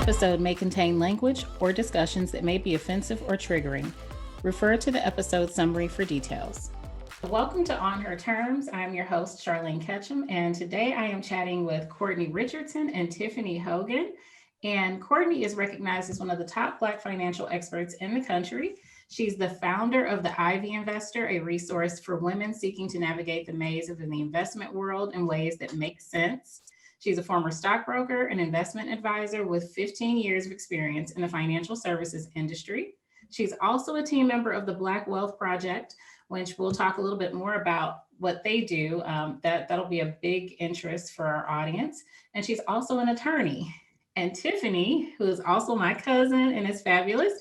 episode may contain language or discussions that may be offensive or triggering. Refer to the episode summary for details. Welcome to On Her Terms. I'm your host, Charlene Ketchum, and today I am chatting with Courtney Richardson and Tiffany Hogan. And Courtney is recognized as one of the top Black financial experts in the country. She's the founder of the Ivy Investor, a resource for women seeking to navigate the maze of the investment world in ways that make sense. She's a former stockbroker and investment advisor with 15 years of experience in the financial services industry. She's also a team member of the Black Wealth Project, which we'll talk a little bit more about what they do. That'll be a big interest for our audience. And she's also an attorney. And Tiffany, who is also my cousin and is fabulous,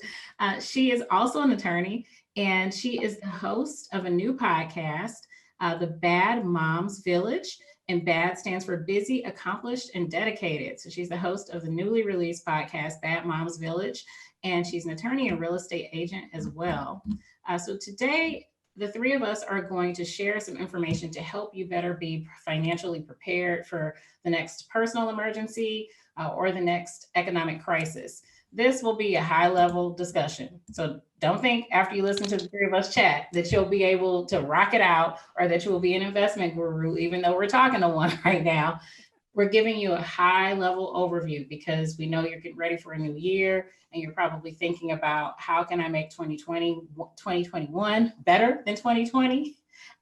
she is also an attorney, and she is the host of a new podcast, the B.A.D Moms Village. And B.A.D stands for Busy, Accomplished, and Dedicated. So she's the host of the newly released podcast, B.A.D Moms Village, and she's an attorney and real estate agent as well. So today, the three of us are going to share some information to help you better be financially prepared for the next personal emergency or the next economic crisis. This will be a high-level discussion. So don't think after you listen to the three of us chat that you'll be able to rock it out or that you will be an investment guru, even though we're talking to one right now. We're giving you a high-level overview because we know you're getting ready for a new year and you're probably thinking about how can I make 2021 better than 2020?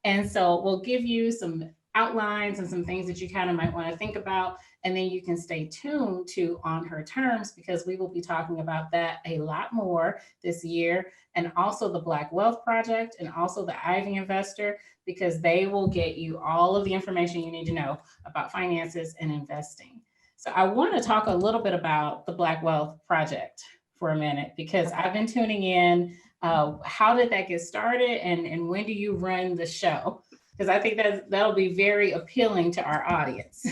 And so we'll give you some outlines and some things that you kind of might want to think about. And then you can stay tuned to On Her Terms because we will be talking about that a lot more this year, and also the Black Wealth Project and also the Ivy Investor, because they will get you all of the information you need to know about finances and investing. So I want to talk a little bit about the Black Wealth Project for a minute, because I've been tuning in. How did that get started, and when do you run the show? Because I think that'll be very appealing to our audience.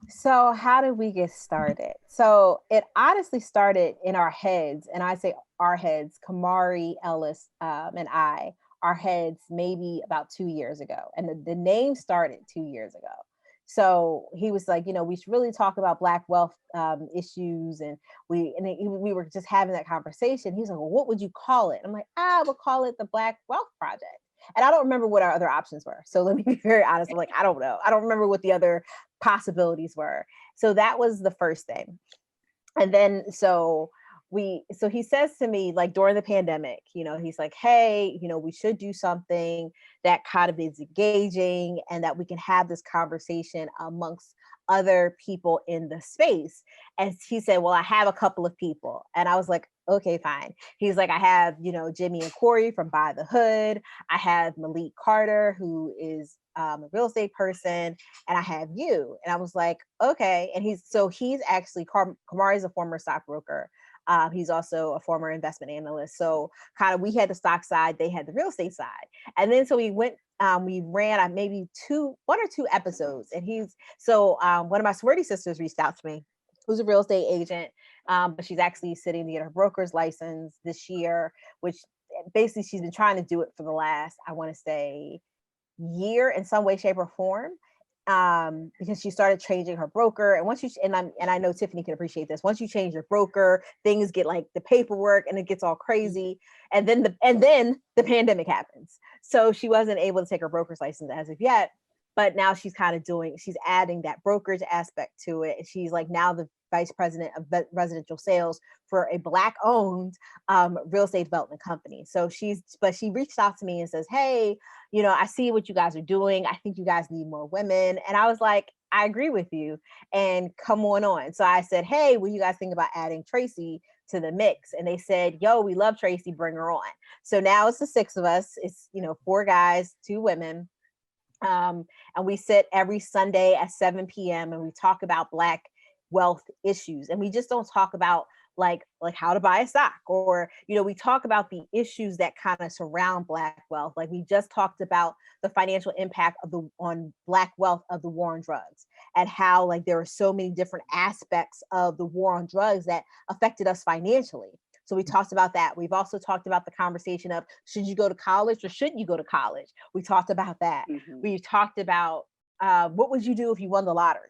So how did we get started? So it honestly started in our heads, and I say our heads, Kamari, Ellis, and I, our heads maybe about 2 years ago. And the name started 2 years ago. So he was like, we should really talk about Black wealth issues. And we were just having that conversation. He's like, well, what would you call it? I'm like, we'll call it the Black Wealth Project. And I don't remember what our other options were. So let me be very honest. I'm like, I don't know. I don't remember what the other possibilities were. So that was the first thing. And then, so he says to me, like during the pandemic, he's like, hey, we should do something that kind of is engaging and that we can have this conversation amongst other people in the space. And he said, well, I have a couple of people. And I was like, okay, fine. He's like, I have, Jimmy and Corey from By the Hood. I have Malik Carter, who is a real estate person, and I have you. And I was like, okay. And he's actually, Kamari is a former stockbroker. He's also a former investment analyst. So kind of, we had the stock side, they had the real estate side. And then, so we went, we ran maybe one or two episodes. And one of my sorority sisters reached out to me, who's a real estate agent. But she's actually sitting to get her broker's license this year, which basically she's been trying to do it for the last, I want to say, year in some way, shape, or form. Because she started changing her broker, and once I know Tiffany can appreciate this. Once you change your broker, things get like the paperwork, and it gets all crazy. And then the pandemic happens, so she wasn't able to take her broker's license as of yet. But now she's adding that brokerage aspect to it. And she's like now the vice president of residential sales for a Black-owned real estate development company. So she reached out to me and says, hey, I see what you guys are doing. I think you guys need more women. And I was like, I agree with you, and come on. So I said, hey, what do you guys think about adding Tracy to the mix? And they said, yo, we love Tracy, bring her on. So now it's the six of us. It's, 4 guys, 2 women. And we sit every Sunday at 7 p.m. and we talk about Black wealth issues. And we just don't talk about like how to buy a stock, or, we talk about the issues that kind of surround Black wealth. Like we just talked about the financial impact on Black wealth of the war on drugs, and how like there are so many different aspects of the war on drugs that affected us financially. So we talked about that. We've also talked about the conversation of, should you go to college or shouldn't you go to college? We talked about that. Mm-hmm. We talked about what would you do if you won the lottery?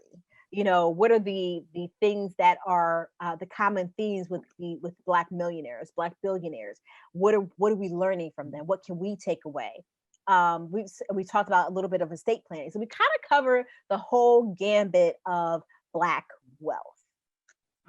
what are the things that are the common themes with Black millionaires, Black billionaires? What are we learning from them? What can we take away? We talked about a little bit of estate planning, so we kind of cover the whole gambit of Black wealth.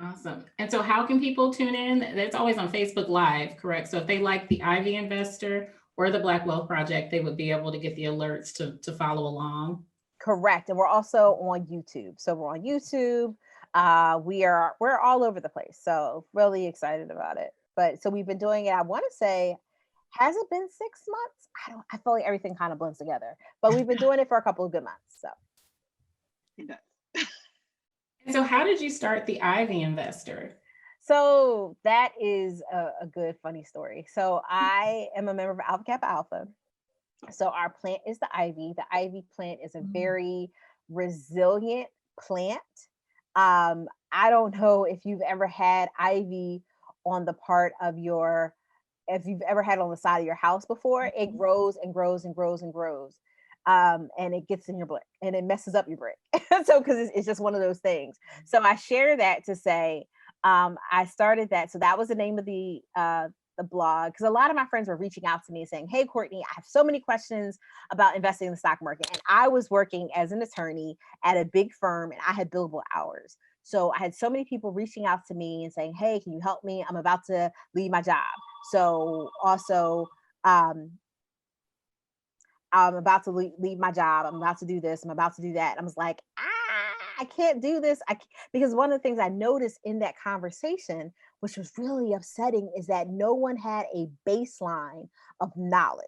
Awesome. And so how can people tune in? That's always on Facebook Live, correct? So if they like the Ivy Investor or the Black Wealth Project, they would be able to get the alerts to follow along. Correct. And we're also on YouTube. So we're on YouTube. We're all over the place. So really excited about it. But so we've been doing it, I want to say, has it been 6 months? I feel like everything kind of blends together. But we've been doing it for a couple of good months. So It does. And so how did you start the Ivy Investor? So that is a good, funny story. So I am a member of Alpha Kappa Alpha. So our plant is the ivy. The ivy plant is a very resilient plant. I don't know if you've ever had ivy on the part of if you've ever had it on the side of your house before. It grows and grows and grows and grows. And it gets in your brick and it messes up your brick. So, because it's just one of those things. So I share that to say, I started that. So that was the name of the blog, because a lot of my friends were reaching out to me saying, hey, Courtney, I have so many questions about investing in the stock market. And I was working as an attorney at a big firm and I had billable hours. So I had so many people reaching out to me and saying, hey, can you help me? I'm about to leave my job. So also, I'm about to leave my job. I'm about to do this. I'm about to do that. I was like, I can't do this. Because one of the things I noticed in that conversation, which was really upsetting, is that no one had a baseline of knowledge.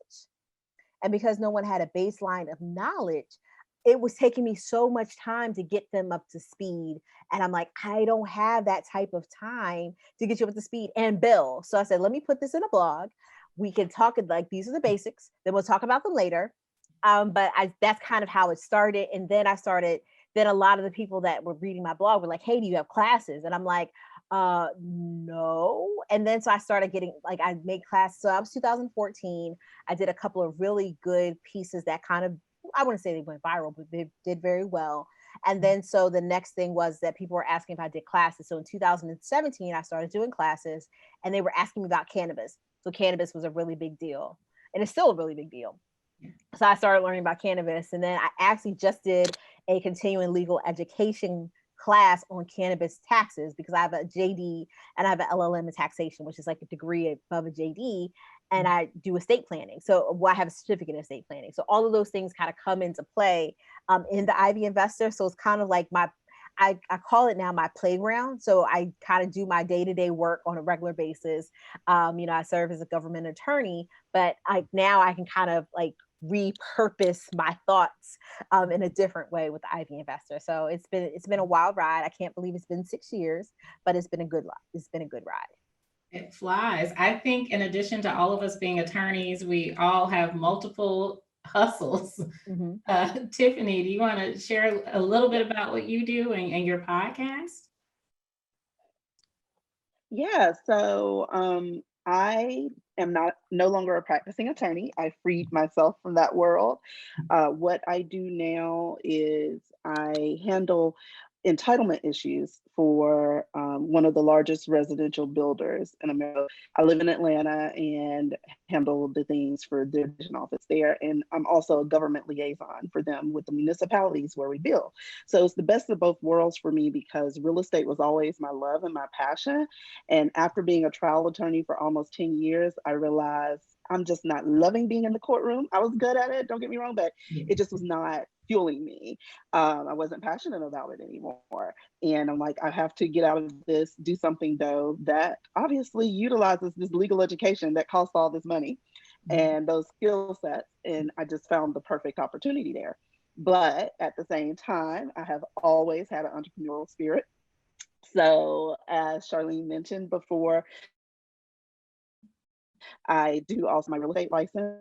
And because no one had a baseline of knowledge, it was taking me so much time to get them up to speed. And I'm like, I don't have that type of time to get you up to speed and bill. So I said, let me put this in a blog. We can talk like these are the basics. Then we'll talk about them later. But that's kind of how it started. And then then a lot of the people that were reading my blog were like, hey, do you have classes? And I'm like, no. And then so I started getting, like, I made classes. So I was 2014. I did a couple of really good pieces that kind of, I wouldn't say they went viral, but they did very well. And then so the next thing was that people were asking if I did classes. So in 2017, I started doing classes and they were asking me about cannabis. So cannabis was a really big deal and it's still a really big deal. So I started learning about cannabis, and then I actually just did a continuing legal education class on cannabis taxes because I have a JD and I have an LLM in taxation, which is like a degree above a JD, and I do estate planning. So I have a certificate in estate planning. So all of those things kind of come into play in the Ivy Investor. So it's kind of like I call it now my playground. So I kind of do my day-to-day work on a regular basis. I serve as a government attorney, but now I can kind of like repurpose my thoughts in a different way with the Ivy Investor. So it's been a wild ride. I can't believe it's been 6 years, but it's been a good ride. It flies. I think in addition to all of us being attorneys, we all have multiple hustles. Mm-hmm. Tiffany, do you want to share a little bit about what you do and your podcast? Yeah, so I am no longer a practicing attorney. I freed myself from that world. What I do now is I handle entitlement issues for one of the largest residential builders in America. I live in Atlanta and handle the things for their division office there. And I'm also a government liaison for them with the municipalities where we build. So it's the best of both worlds for me because real estate was always my love and my passion. And after being a trial attorney for almost 10 years, I realized I'm just not loving being in the courtroom. I was good at it, don't get me wrong, but it just was not fueling me. I wasn't passionate about it anymore. And I'm like, I have to get out of this, do something though that obviously utilizes this legal education that costs all this money and those skill sets. And I just found the perfect opportunity there. But at the same time, I have always had an entrepreneurial spirit. So as Charlene mentioned before, I do also my real estate license.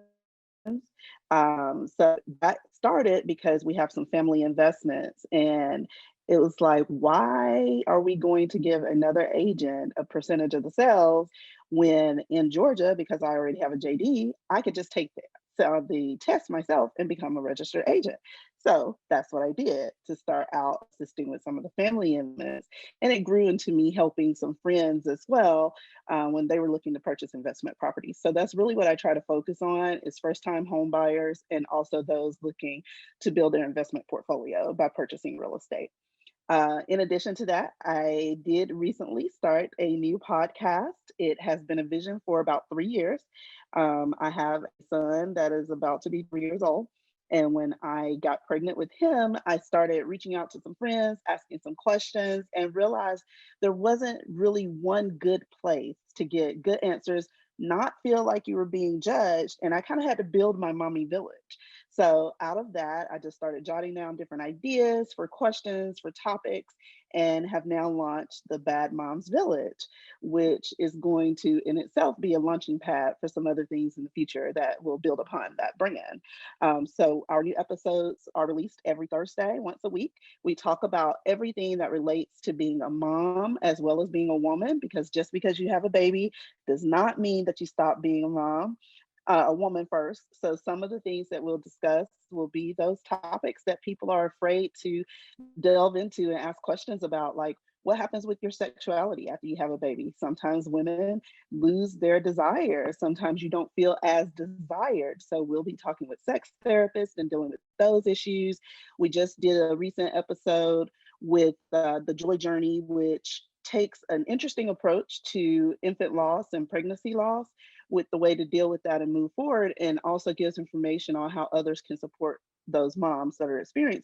So that started because we have some family investments and it was like, why are we going to give another agent a percentage of the sales when in Georgia, because I already have a JD, I could just take the test myself and become a registered agent. So that's what I did to start out assisting with some of the family investments. And it grew into me helping some friends as well when they were looking to purchase investment properties. So that's really what I try to focus on is first time home buyers and also those looking to build their investment portfolio by purchasing real estate. In addition to that, I did recently start a new podcast. It has been a vision for about 3 years. I have a son that is about to be 3 years old. And when I got pregnant with him, I started reaching out to some friends, asking some questions, and realized there wasn't really one good place to get good answers, not feel like you were being judged. And I kind of had to build my mommy village. So out of that, I just started jotting down different ideas for questions, for topics, and have now launched the Bad Moms Village, which is going to in itself be a launching pad for some other things in the future that will build upon that brand. So our new episodes are released every Thursday, once a week. We talk about everything that relates to being a mom as well as being a woman, because just because you have a baby does not mean that you stop being a mom. A woman first. So some of the things that we'll discuss will be those topics that people are afraid to delve into and ask questions about, like what happens with your sexuality after you have a baby. Sometimes women lose their desire. Sometimes you don't feel as desired. So we'll be talking with sex therapists and dealing with those issues. We just did a recent episode with the Joy Journey, which takes an interesting approach to infant loss and pregnancy loss with the way to deal with that and move forward, and also gives information on how others can support those moms that are experiencing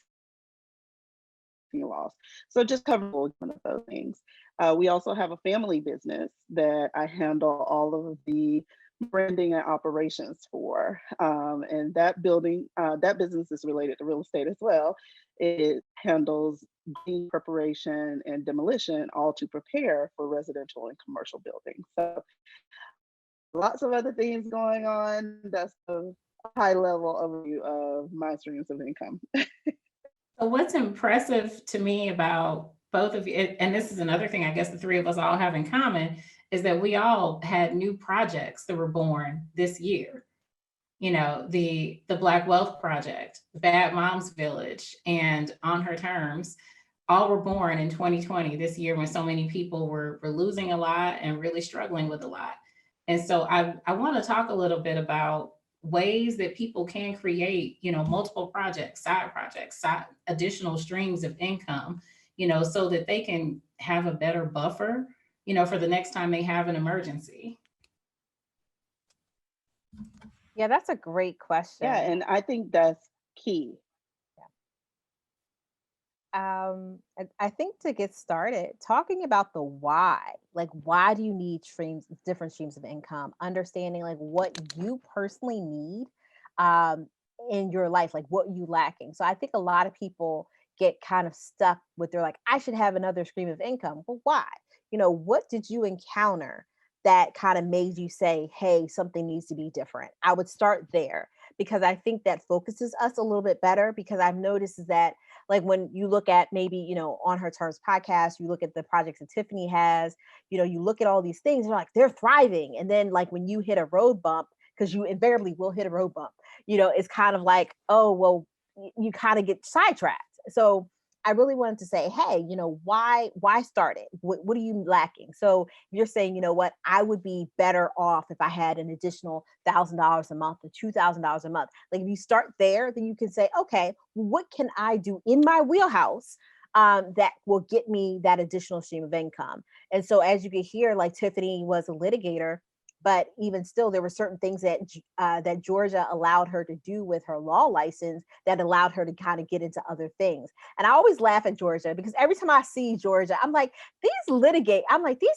loss. So just cover one of those things. We also have a family business that I handle all of the branding and operations for. And that business is related to real estate as well. It handles building preparation and demolition, all to prepare for residential and commercial buildings. So lots of other things going on. That's a high level overview of my streams of income. So what's impressive to me about both of you, and this is another thing I guess the three of us all have in common, is that we all had new projects that were born this year. You know, the Black Wealth Project, Bad Moms Village, and On Her Terms, all were born in 2020, this year when so many people were losing a lot and really struggling with a lot. And so I want to talk a little bit about ways that people can create, you know, multiple projects, side additional streams of income, you know, so that they can have a better buffer, you know, for the next time they have an emergency. Yeah, that's a great question. Yeah, and I think that's key. I think to get started, talking about the why, like why do you need different streams of income, understanding like what you personally need um, in your life, like what you lacking. So I think a lot of people get kind of stuck with they're like, I should have another stream of income. But why? You know, what did you encounter that kind of made you say, hey, something needs to be different? I would start there because I think that focuses us a little bit better because I've noticed is that like when you look at maybe, you know, On Her Terms podcast, you look at the projects that Tiffany has, you know, you look at all these things, you're like, they're thriving. And then like when you hit a road bump, because you invariably will hit a road bump, you know, it's kind of like, oh, well, you kind of get sidetracked. So I really wanted to say, hey, you know, why start it? What are you lacking? So you're saying, you know what, I would be better off if I had an additional $1,000 a month or $2,000 a month. Like if you start there, then you can say, okay, what can I do in my wheelhouse that will get me that additional stream of income? And so as you can hear, like Tiffany was a litigator, but even still, there were certain things that that Georgia allowed her to do with her law license that allowed her to kind of get into other things. And I always laugh at Georgia because every time I see Georgia, I'm like, these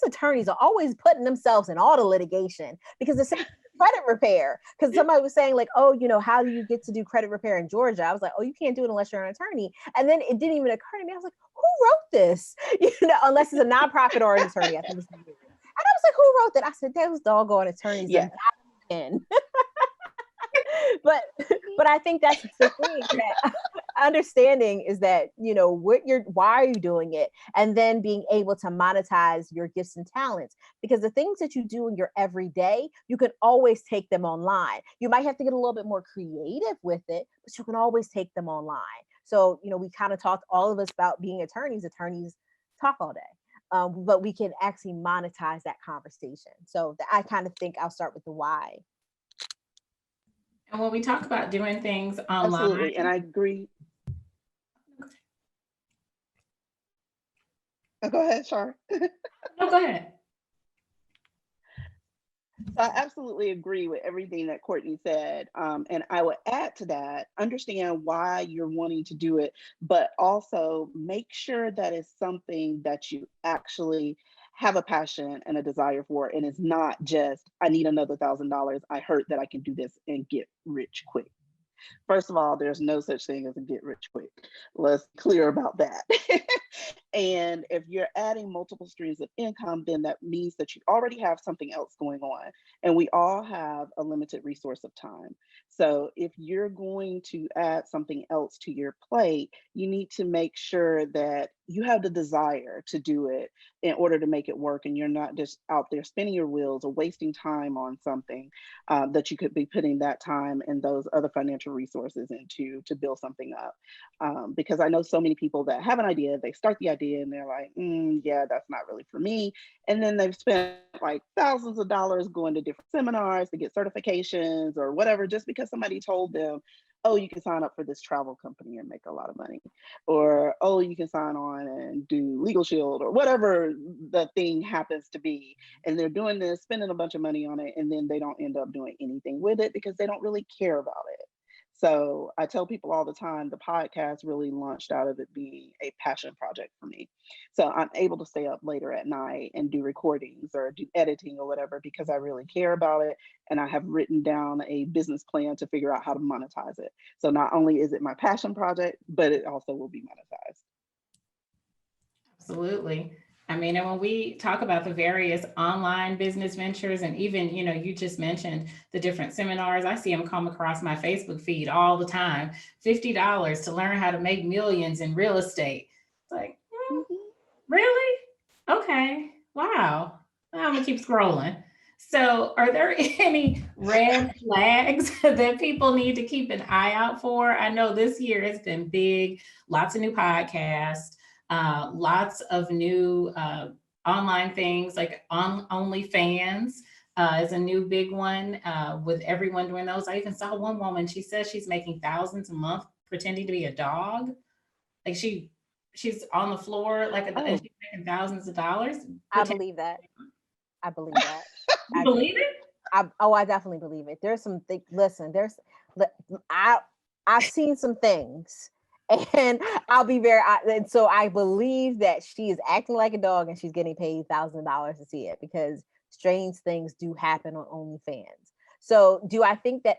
attorneys are always putting themselves in all the litigation because the same credit repair. Because somebody was saying like, oh, you know, how do you get to do credit repair in Georgia? I was like, oh, you can't do it unless you're an attorney. And then it didn't even occur to me. I was like, who wrote this? You know, unless it's a nonprofit or an attorney. I think it's and I was like, who wrote that? I said, those doggone attorneys. Yeah. but I think that's the thing that understanding is that, why are you doing it? And then being able to monetize your gifts and talents, because the things that you do in your everyday, you can always take them online. You might have to get a little bit more creative with it, but you can always take them online. So, we kind of talked, all of us, about being attorneys. Attorneys talk all day. But we can actually monetize that conversation. So I kind of think I'll start with the why. And when we talk about doing things online, absolutely, and I agree. Oh, go ahead, Char. no, go ahead. I absolutely agree with everything that Courtney said. And I would add to that, understand why you're wanting to do it, but also make sure that it's something that you actually have a passion and a desire for. And it's not just, I need another $1,000. I heard that I can do this and get rich quick. First of all, there's no such thing as a get rich quick. Let's be clear about that. And if you're adding multiple streams of income, then that means that you already have something else going on. And we all have a limited resource of time. So if you're going to add something else to your plate, you need to make sure that you have the desire to do it in order to make it work. And you're not just out there spinning your wheels or wasting time on something that you could be putting that time and those other financial resources into to build something up. Because I know so many people that have an idea, they start the idea and they're like, yeah, that's not really for me. And then they've spent like thousands of dollars going to different seminars to get certifications or whatever, just because somebody told them, oh, you can sign up for this travel company and make a lot of money. Or, oh, you can sign on and do Legal Shield or whatever the thing happens to be. And they're doing this, spending a bunch of money on it, and then they don't end up doing anything with it because they don't really care about it. So I tell people all the time, the podcast really launched out of it being a passion project for me. So I'm able to stay up later at night and do recordings or do editing or whatever because I really care about it. And I have written down a business plan to figure out how to monetize it. So not only is it my passion project, but it also will be monetized. Absolutely. I mean, and when we talk about the various online business ventures, and even, you just mentioned the different seminars, I see them come across my Facebook feed all the time. $50 to learn how to make millions in real estate. It's like, really? Okay. Wow. I'm going to keep scrolling. So, are there any red flags that people need to keep an eye out for? I know this year has been big, lots of new podcasts. Lots of new online things like OnlyFans is a new big one with everyone doing those. I even saw one woman, she says she's making thousands a month pretending to be a dog. Like she's on the floor and she's making thousands of dollars. I believe that. I believe that. You believe it? I definitely believe it. There's some things, listen, I've seen some things. And I'll be and so I believe that she is acting like a dog and she's getting paid $1,000 to see it, because strange things do happen on OnlyFans. So do I think that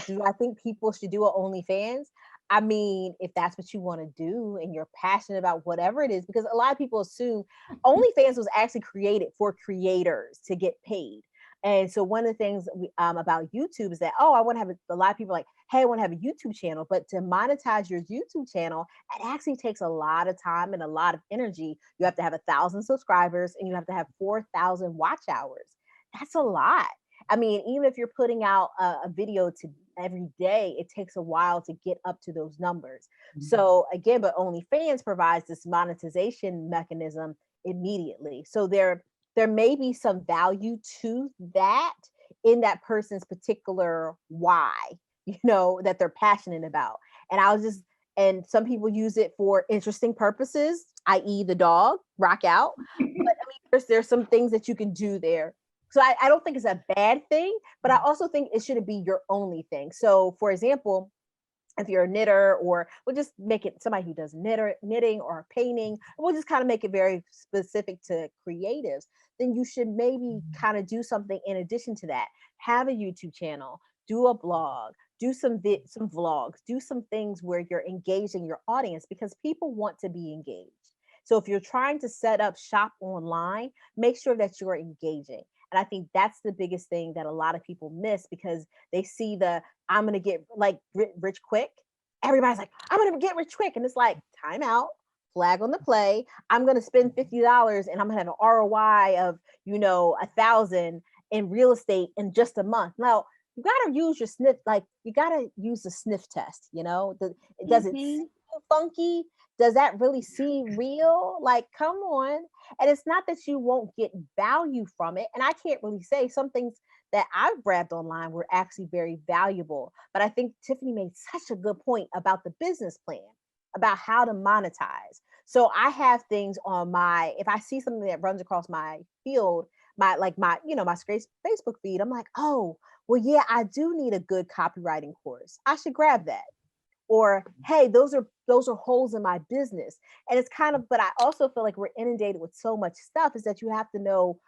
do I think people should do an OnlyFans? I mean, if that's what you want to do and you're passionate about whatever it is, because a lot of people assume OnlyFans was actually created for creators to get paid. And so one of the things about YouTube is that, I want to have a lot of people like, hey, I want to have a YouTube channel, but to monetize your YouTube channel, it actually takes a lot of time and a lot of energy. You have to have 1,000 subscribers and you have to have 4,000 watch hours. That's a lot. I mean, even if you're putting out a video every day, it takes a while to get up to those numbers. Mm-hmm. So again, but OnlyFans provides this monetization mechanism immediately. So there may be some value to that in that person's particular why, that they're passionate about. And some people use it for interesting purposes, i.e. the dog, rock out. But I mean, there's some things that you can do there. So I don't think it's a bad thing, but I also think it shouldn't be your only thing. So for example, if you're a knitter, or we'll just make it somebody who does knitting or painting, we'll just kind of make it very specific to creatives, then you should maybe kind of do something in addition to that. Have a YouTube channel, do a blog, do some vlogs, do some things where you're engaging your audience, because people want to be engaged. So if you're trying to set up shop online, make sure that you're engaging. And I think that's the biggest thing that a lot of people miss, because they see I'm going to get like rich quick. everybody's like, I'm gonna get rich quick. And it's like, time out, flag on the play. I'm gonna spend $50 and I'm gonna have an ROI of, 1,000 in real estate in just a month. Now, you gotta use your sniff, like you gotta use the sniff test, does it Mm-hmm. seem funky? Does that really seem real? Like, come on. And it's not that you won't get value from it. And I can't really say some things that I've grabbed online were actually very valuable. But I think Tiffany made such a good point about the business plan, about how to monetize. So I have things on if I see something that runs across my field, my Facebook feed, I'm like, oh, well, yeah, I do need a good copywriting course. I should grab that. Or, hey, those are holes in my business. And it's kind of, but I also feel like we're inundated with so much stuff, is that you have to know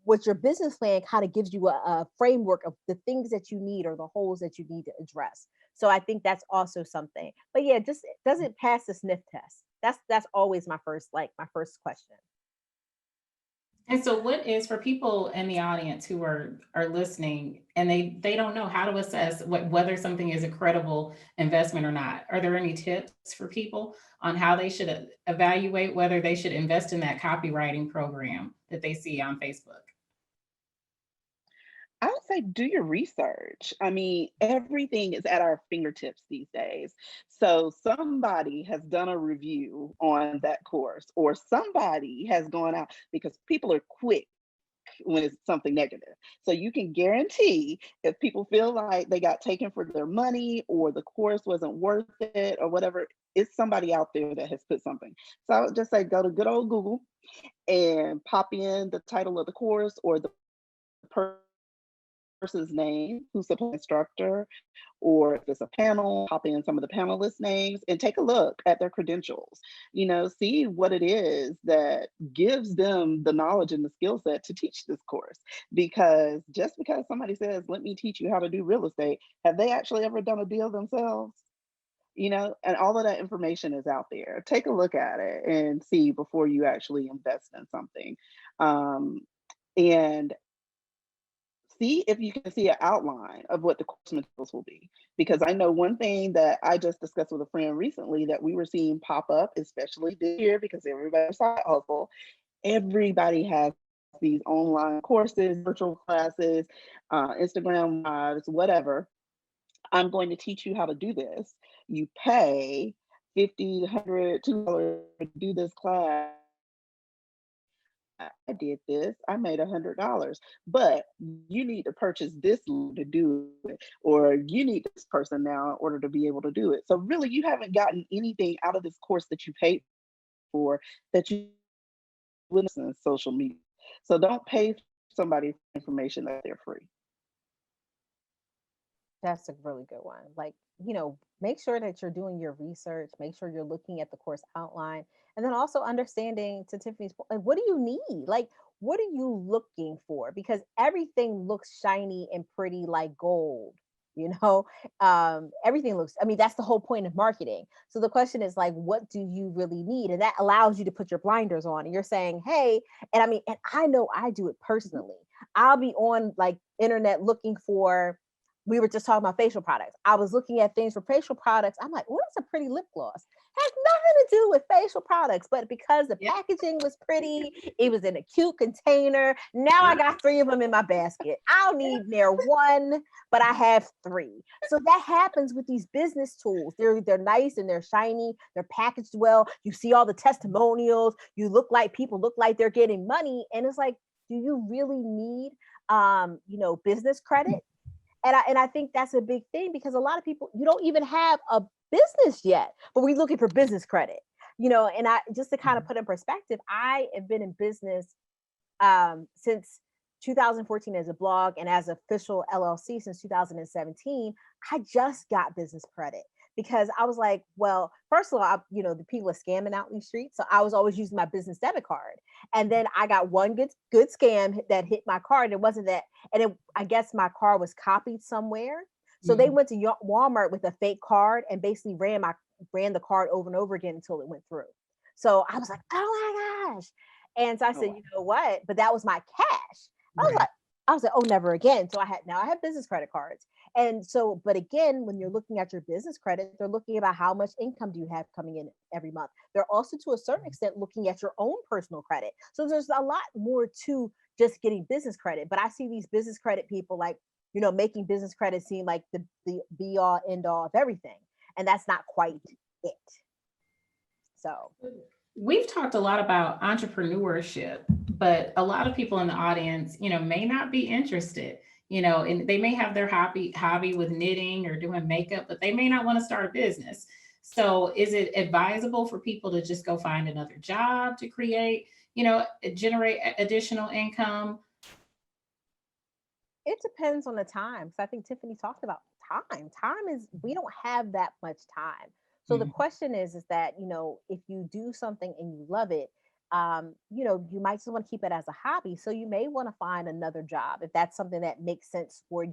what your business plan kind of gives you a framework of the things that you need or the holes that you need to address. So I think that's also something. But yeah, just does it pass the sniff test? That's always my first question. And so what is, for people in the audience who are listening and they don't know how to assess whether something is a credible investment or not, are there any tips for people on how they should evaluate whether they should invest in that copywriting program that they see on Facebook? I would say do your research. I mean, everything is at our fingertips these days. So somebody has done a review on that course, or somebody has gone out, because people are quick when it's something negative. So you can guarantee, if people feel like they got taken for their money or the course wasn't worth it or whatever, it's somebody out there that has put something. So I would just say go to good old Google and pop in the title of the course or the person's name who's the instructor, or if it's a panel, pop in some of the panelists' names and take a look at their credentials. See what it is that gives them the knowledge and the skill set to teach this course. Because just because somebody says, let me teach you how to do real estate, have they actually ever done a deal themselves? And all of that information is out there. Take a look at it and see before you actually invest in something. And see if you can see an outline of what the course materials will be. Because I know one thing that I just discussed with a friend recently that we were seeing pop up, especially this year, because everybody's side hustle. Everybody has these online courses, virtual classes, Instagram lives, whatever. I'm going to teach you how to do this. You pay 50, 100, $2 to do this class. I did this, I made $100, but you need to purchase this to do it, or you need this person now in order to be able to do it. So really, you haven't gotten anything out of this course that you paid for, that you wouldn't in social media. So don't pay somebody for information that they're free. That's a really good one. Like, make sure that you're doing your research, make sure you're looking at the course outline, and then also understanding, to Tiffany's point, like, what do you need? Like, what are you looking for? Because everything looks shiny and pretty like gold. You know, everything looks, I mean, that's the whole point of marketing. So the question is, like, what do you really need? And that allows you to put your blinders on and you're saying, hey, and I mean, and I know I do it personally. I'll be on like internet looking for, we were just talking about facial products. I was looking at things for facial products. I'm like, what is a pretty lip gloss? Has nothing to do with facial products, but because the Yeah. packaging was pretty, it was in a cute container. Now I got 3 of them in my basket. I'll need near one, but I have 3. So that happens with these business tools. They're nice and they're shiny. They're packaged well. You see all the testimonials. People look like they're getting money, and it's like, do you really need business credit? And I think that's a big thing, because a lot of people, you don't even have a business yet, but we're looking for business credit. And I, just to kind of put in perspective, I have been in business since 2014 as a blog, and as official LLC since 2017. I just got business credit because I was like, well, first of all, the people are scamming out in these streets. So I was always using my business debit card. And then I got one good scam that hit my card. It wasn't that, I guess my card was copied somewhere. So they Mhm. went to Walmart with a fake card and basically ran the card over and over again until it went through. So I was like, oh my gosh. And so I Oh, said, wow. you know what? But that was my cash. I was Right. like, I was like, oh, never again. So I have business credit cards. And so, but again, when you're looking at your business credit, they're looking about how much income do you have coming in every month. They're also, to a certain extent, looking at your own personal credit. So there's a lot more to just getting business credit. But I see these business credit people like, making business credit seem like the be all end all of everything. And that's not quite it. So We've talked a lot about entrepreneurship, but a lot of people in the audience, may not be interested, and they may have their hobby with knitting or doing makeup, but they may not want to start a business. So is it advisable for people to just go find another job to create, generate additional income? it depends on the time. So I think Tiffany talked about time. Time is, we don't have that much time. So the Mhm. question is that, if you do something and you love it, you might just want to keep it as a hobby. So you may want to find another job if that's something that makes sense for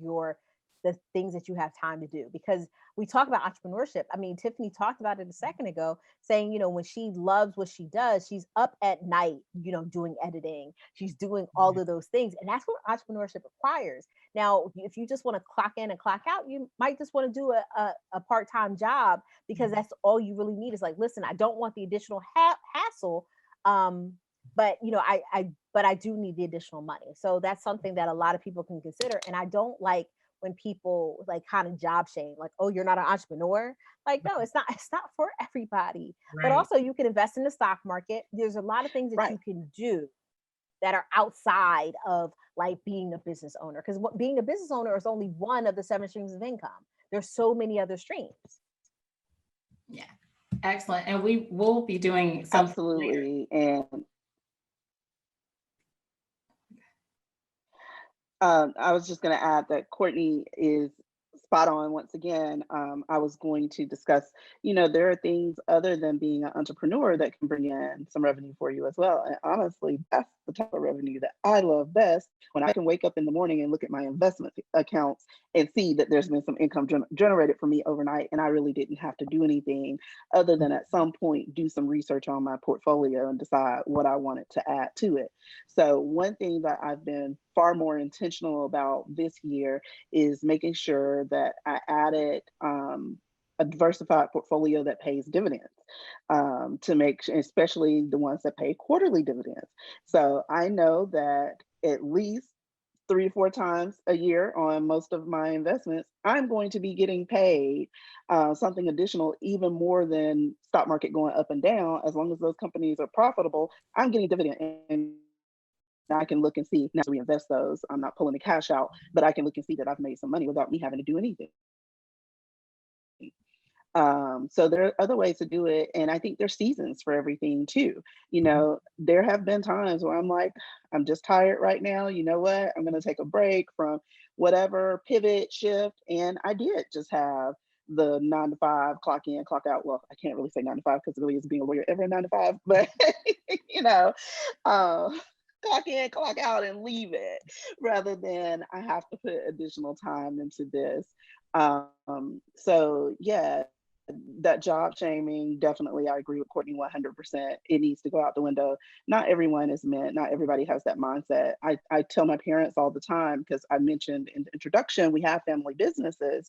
the things that you have time to do. Because we talk about entrepreneurship. I mean, Tiffany talked about it a second ago, saying, when she loves what she does, she's up at night, doing editing, she's doing all of those things. And that's what entrepreneurship requires. Now, if you just want to clock in and clock out, you might just want to do a part-time job, because that's all you really need is like, listen, I don't want the additional hassle. But but I do need the additional money. So that's something that a lot of people can consider. And I don't like when people like kind of job shame, like, oh, you're not an entrepreneur. Like, no, it's not for everybody. But Right. also, you can invest in the stock market. There's a lot of things that Right. you can do that are outside of like being a business owner. Because being a business owner is only one of the 7 streams of income. There's so many other streams. Yeah. Excellent. And we will be doing something later. Absolutely. And I was just going to add that Courtney is spot on once again. I was going to discuss, there are things other than being an entrepreneur that can bring in some revenue for you as well. And honestly, that's the type of revenue that I love best, when I can wake up in the morning and look at my investment accounts and see that there's been some income generated for me overnight. And I really didn't have to do anything other than at some point do some research on my portfolio and decide what I wanted to add to it. So one thing that I've been far more intentional about this year is making sure that I added a diversified portfolio that pays dividends, to make especially the ones that pay quarterly dividends. So I know that at least 3 to 4 times a year on most of my investments, I'm going to be getting paid something additional, even more than stock market going up and down. As long as those companies are profitable, I'm getting dividend, and I can look and see now to reinvest those. I'm not pulling the cash out, but I can look and see that I've made some money without me having to do anything. So there are other ways to do it. And I think there's seasons for everything too. There have been times where I'm like, I'm just tired right now. You know what? I'm going to take a break from whatever, pivot, shift. And I did just have the 9 to 5, clock in, clock out. Well, I can't really say 9 to 5 because it really is being a lawyer ever a 9 to 5, but you know, um, clock in, clock out, and leave it, rather than I have to put additional time into this. So yeah, that job shaming, definitely, I agree with Courtney 100%. It needs to go out the window. Not everyone is meant, not everybody has that mindset. I tell my parents all the time, because I mentioned in the introduction, we have family businesses.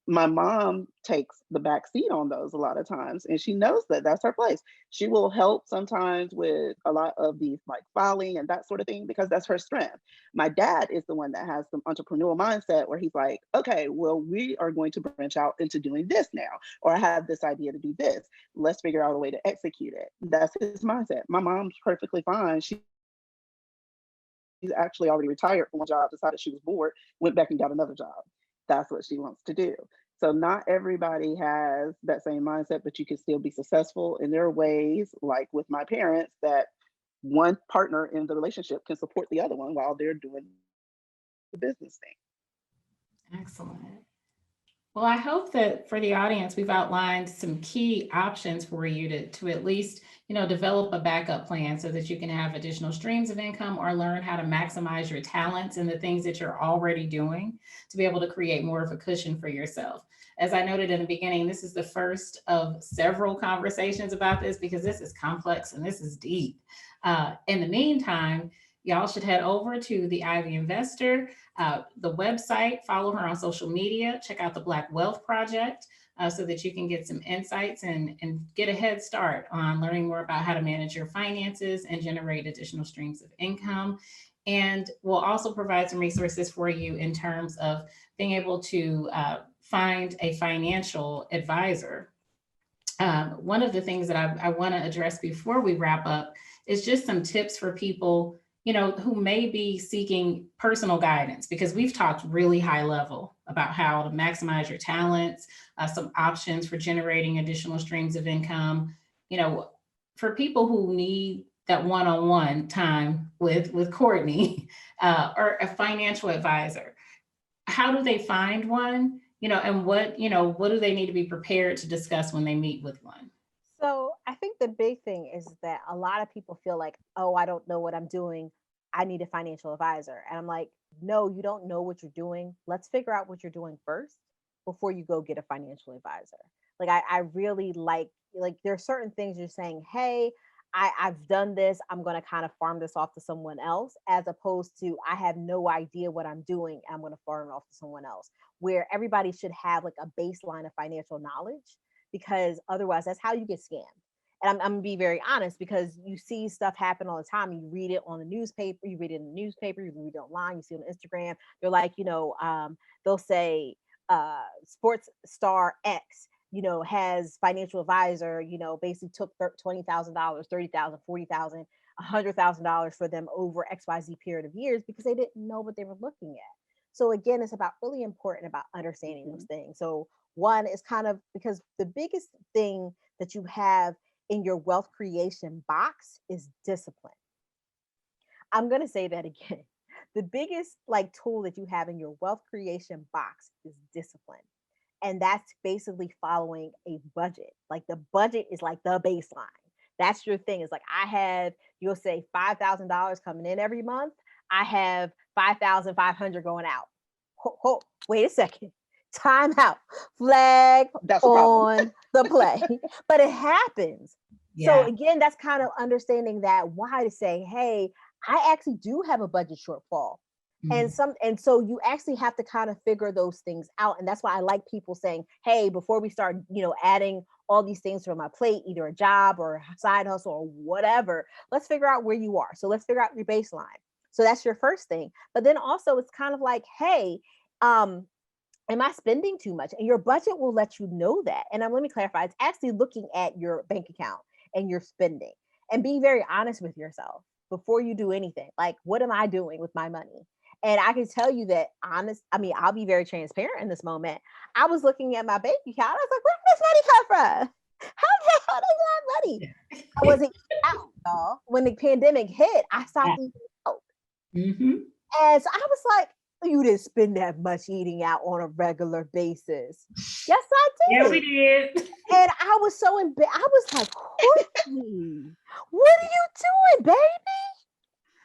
My mom takes the back seat on those a lot of times, and she knows that that's her place. She will help sometimes with a lot of these like filing and that sort of thing, because that's her strength. My dad is the one that has some entrepreneurial mindset, where he's like, okay, well, we are going to branch out into doing this now, or I have this idea to do this, let's figure out a way to execute it. That's his mindset. My mom's perfectly fine. She's actually already retired from one job, decided she was bored, went back and got another job. That's what she wants to do. So not everybody has that same mindset, but you can still be successful. And there are ways, like with my parents, that one partner in the relationship can support the other one while they're doing the business thing. Excellent. Well, I hope that for the audience, we've outlined some key options for you to at least, develop a backup plan so that you can have additional streams of income or learn how to maximize your talents and the things that you're already doing to be able to create more of a cushion for yourself. As I noted in the beginning, this is the first of several conversations about this because this is complex and this is deep. In the meantime, y'all should head over to the Ivy Investor, the website, follow her on social media, check out the Black Wealth Project. So that you can get some insights and get a head start on learning more about how to manage your finances and generate additional streams of income. And we'll also provide some resources for you in terms of being able to find a financial advisor. One of the things that I want to address before we wrap up is just some tips for people, who may be seeking personal guidance, because we've talked really high level about how to maximize your talents, some options for generating additional streams of income. For people who need that one-on-one time with Courtney, or a financial advisor, how do they find one? And what do they need to be prepared to discuss when they meet with one? So I think the big thing is that a lot of people feel like, oh, I don't know what I'm doing. I need a financial advisor. And I'm like, no, you don't know what you're doing. Let's figure out what you're doing first before you go get a financial advisor. Like I really like there are certain things you're saying, hey, I've done this. I'm going to kind of farm this off to someone else, as opposed to I have no idea what I'm doing. I'm going to farm it off to someone else, where everybody should have like a baseline of financial knowledge, because otherwise that's how you get scammed. And I'm gonna be very honest, because you see stuff happen all the time. You read it on the newspaper, you read it in the newspaper, you read it online, you see it on Instagram. They're like, they'll say sports star X, has financial advisor, basically took $20,000, 30,000, 40,000, $100,000 for them over XYZ period of years, because they didn't know what they were looking at. So again, it's about really important about understanding those things. So one is kind of, because the biggest thing that you have in your wealth creation box is discipline. I'm going to say that again. The biggest tool that you have in your wealth creation box is discipline. And that's basically following a budget. Like the budget is like the baseline. That's your thing. It's like you'll say $5,000 coming in every month. I have 5,500 going out. Wait a second. Time out. Flag That's on the play. But it happens. Yeah. So again, that's kind of understanding that why to say, hey, I actually do have a budget shortfall. And so you actually have to kind of figure those things out. And that's why I like people saying, hey, before we start, adding all these things to my plate, either a job or a side hustle or whatever, let's figure out where you are. So let's figure out your baseline. So that's your first thing. But then also it's kind of like, hey, am I spending too much? And your budget will let you know that. And let me clarify, it's actually looking at your bank account and your spending, and being very honest with yourself before you do anything. Like, what am I doing with my money? And I can tell you that I'll be very transparent in this moment. I was looking at my bank account. I was like, where did this money come from? How the hell did I have money? I wasn't eating out, y'all. When the pandemic hit, I stopped eating out. Mm-hmm. And so I was like, you didn't spend that much eating out on a regular basis. Yes, I did. Yeah, we did. And I was so embarrassed. I was like, Courtney, what are you doing, baby?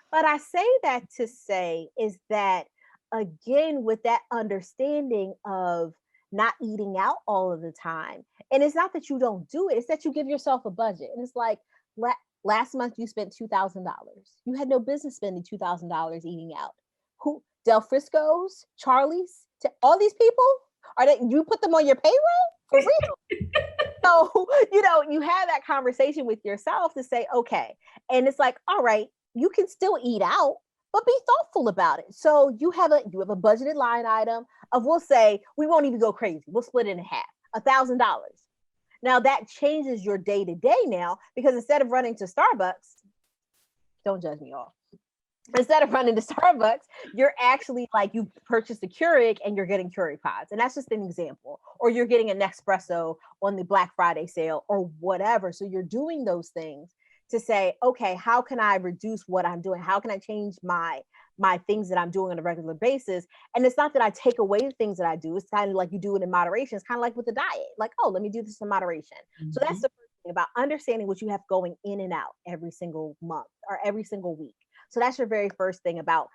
But I say that to say is that, again, with that understanding of not eating out all of the time, and it's not that you don't do it, it's that you give yourself a budget. And it's like, last month you spent $2,000. You had no business spending $2,000 eating out. Who? Del Frisco's, Charlie's, all these people? You put them on your payroll? For real? So, you have that conversation with yourself to say, okay. And it's like, all right, you can still eat out, but be thoughtful about it. So you have a budgeted line item of, we'll say, we won't even go crazy. We'll split it in half, $1,000. Now that changes your day to day now, because instead of running to Starbucks, don't judge me all. Instead of running to Starbucks, you're actually you purchased a Keurig and you're getting Keurig pods. And that's just an example. Or you're getting an espresso on the Black Friday sale or whatever. So you're doing those things to say, okay, how can I reduce what I'm doing? How can I change my things that I'm doing on a regular basis? And it's not that I take away the things that I do. It's kind of like you do it in moderation. It's kind of like with the diet. Like, oh, let me do this in moderation. Mm-hmm. So that's the first thing, about understanding what you have going in and out every single month or every single week. So that's your very first thing about